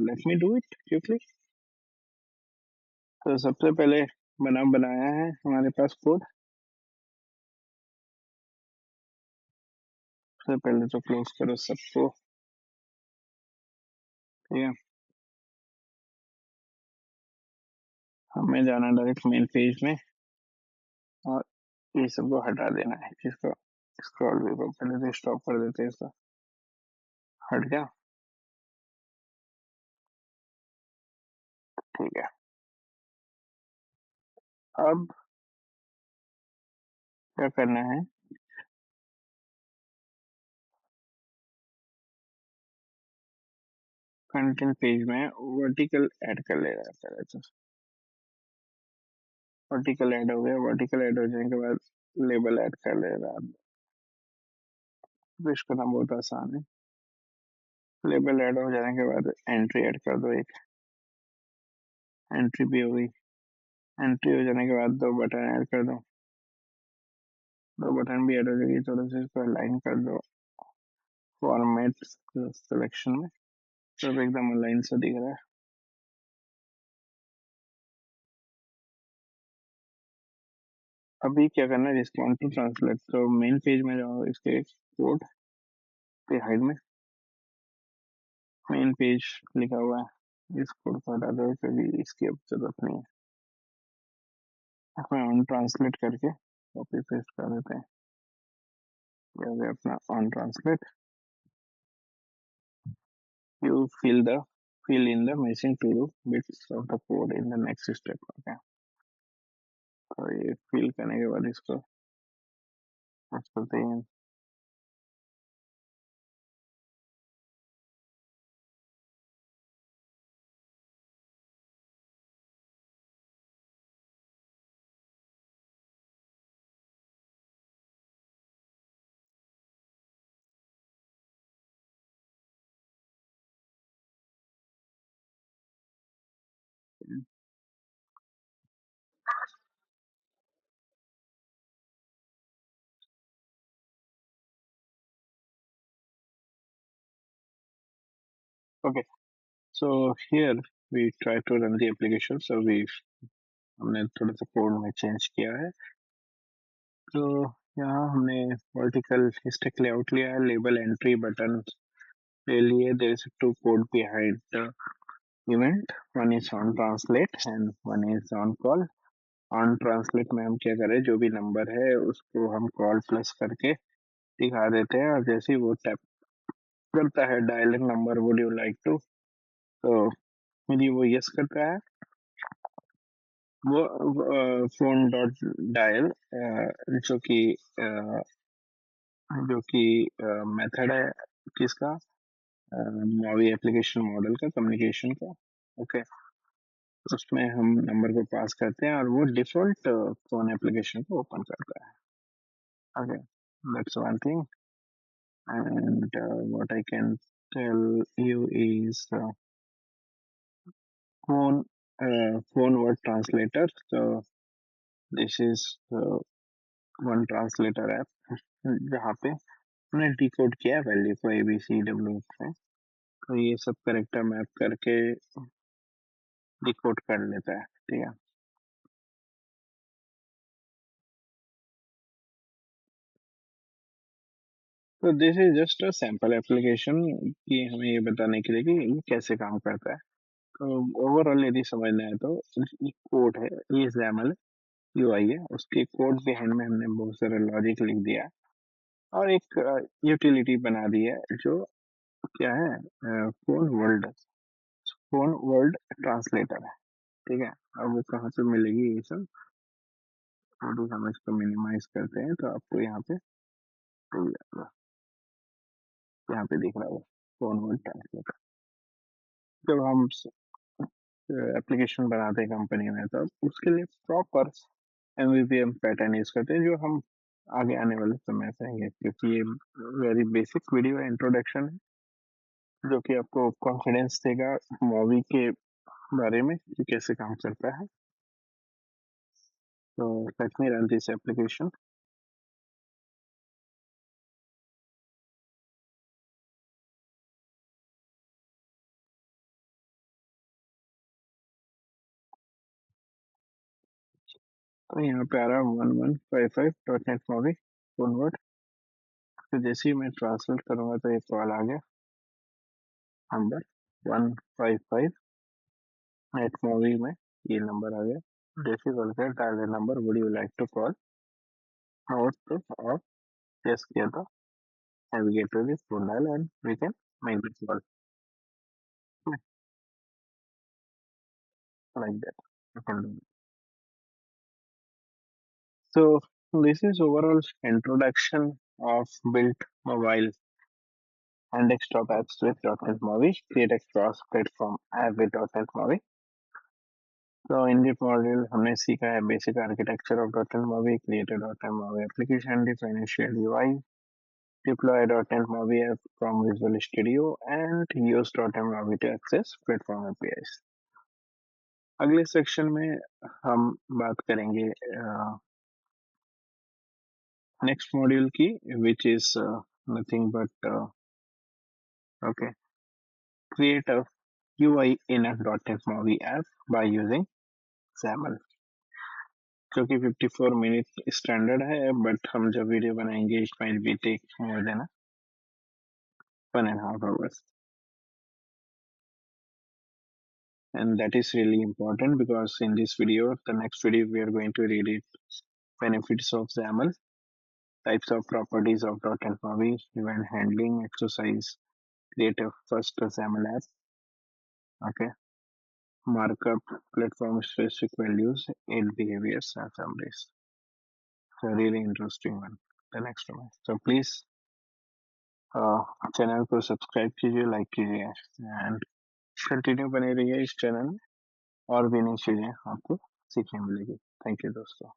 Let me do it quickly. तो सबसे पहले बनाया है हमारे पास कोड, सबसे पहले तो क्लोज करो सबको, ठीक है। हमें जाना डायरेक्ट मेन पेज में और ये सबको हटा देना है। इसको स्क्रॉल भी पहले से स्टॉप कर देते हैं, इसका हट गया। ठीक है, अब क्या करना है, कंटेंट पेज में वर्टिकल ऐड कर ले रहा है पहले तो। वर्टिकल ऐड हो गया, वर्टिकल ऐड हो जाने के बाद लेबल ऐड कर ले रहा है। पेश करना बहुत आसान है। लेबल ऐड हो जाने के बाद एंट्री ऐड कर दो, एक एंट्री भी हो गई। एंट्री हो जाने के बाद दो बटन ऐड कर दो, दो बटन भी ऐड हो जाएगी। थोड़ा सा इसको अलाइन कर दो फॉर्मेट सिलेक्शन में, सब एकदम अलाइन सा दिख रहा है। अभी क्या करना है, रिस्पॉन्ड टू ट्रांसलेट। तो मेन पेज में जाओ, इसके कोड के हाइड में मेन पेज लिखा हुआ है, इस कोड को हटा दो क्योंकि इसकी अब जरूरत नहीं है। इसमें ऑन ट्रांसलेट करके कॉपी पेस्ट कर देते हैं। ये हो गया अपना on translate. You fill in the missing two bits of the code in the next step. Okay, तो ये फिल करने के बाद इसको सर्च करते हैं। Okay, so here we try to run the application. So we हमने थोड़ा सा कोड में चेंज किया है। तो यहाँ हमने वर्टिकल स्टैक लेआउट लिया है, लेबल एंट्री बटन ले लिए। There is two code behind the event, one is on translate and one is on call. On translate में हम क्या करें, जो भी नंबर है उसको हम कॉल प्लस करके दिखा देते हैं, और जैसे ही वो टैप करता है dialing number would you like to, तो यदि वो यस करता है, वो फोन डॉट डायल जो कि मेथड है किसका, मॉवी एप्लीकेशन मॉडल का, कम्युनिकेशन का। ओके, उसमें हम नंबर को पास करते हैं और वो डिफॉल्ट फोन एप्लीकेशन को ओपन करता है। Okay, that's one thing. And what I can tell you is phone phone word translator. So this is one translator app जहाँ पे हमने डिकोड किया है वैल्यू को ABCW में। तो ये सब करेक्टर मैप करके डिकोड कर लेता है। ठीक है, तो this is just a sample application कि हमें ये बताने के लिए कि ये कैसे काम करता है। तो ओवरऑल यदि समझना है तो कोड है, ये XAML UI है, उसके कोड बिहाइंड में हमने बहुत सारा लॉजिक लिख दिया और एक यूटिलिटी बना दी है जो क्या है, phone world, phone world translator है। ठीक है, अब वो कहाँ पे मिलेगी ये सब, थोड़ी हम इसको मिनिमाइज करते हैं तो आपको यहाँ पे मिल जाएगा। यहाँ पे दिख रहा होगा फोन वर्ल्ड ट्रांसलेटर। जब हम एप्लीकेशन बनाते हैं कंपनी में तो उसके लिए प्रॉपर एमवीपीएम पैटर्न यूज करते हैं, जो हम आगे आने वाले समय से आएंगे, क्योंकि ये वेरी बेसिक वीडियो इंट्रोडक्शन है जो कि आपको कॉन्फिडेंस देगा मूवी के बारे में कि कैसे काम करता है। तो let me run this application. तो यहाँ पे आ रहा है 1155.net मूवी कन्वर्ट। तो जैसे ही मैं ट्रांसलेट करूंगा तो एक कॉल आ गया, नंबर 155 नेट मूवी में ये नंबर आ गया, जैसे कॉल किया dial number would you like to call, note this और यस किया था, navigate to this phone dial and we can make this call like that. You can do it. So this is overall introduction of built mobile and desktop apps with .NET MAUI. Create a cross-platform app with .NET MAUI. So in this module हमने सीखा है basic architecture of .NET MAUI, create a .NET MAUI application, define initial UI, deploy a .NET MAUI app from Visual Studio, and use .NET MAUI to access platform APIs. अगले section में हम बात करेंगे next module की, विच is nothing but okay, create a UI in a .NET MAUI app by using XAML, जो कि 54 minute standard है, but हम जब वीडियो बनाएंगे it might be take more than 1.5 hours, and that is really important because in this video, the next video, we are going to read it benefits of XAML, types of properties of .NET MAUI, event handling exercise, create a first XAML app, okay, markup, platform specific values, aid behaviors and summaries. So really interesting one. The next one. So please channel को subscribe कीजिए, like कीजिए and continue बने रहिए इस channel में, और भी नई चीजें आपको सीखने मिलेगी. थैंक यू दोस्तों.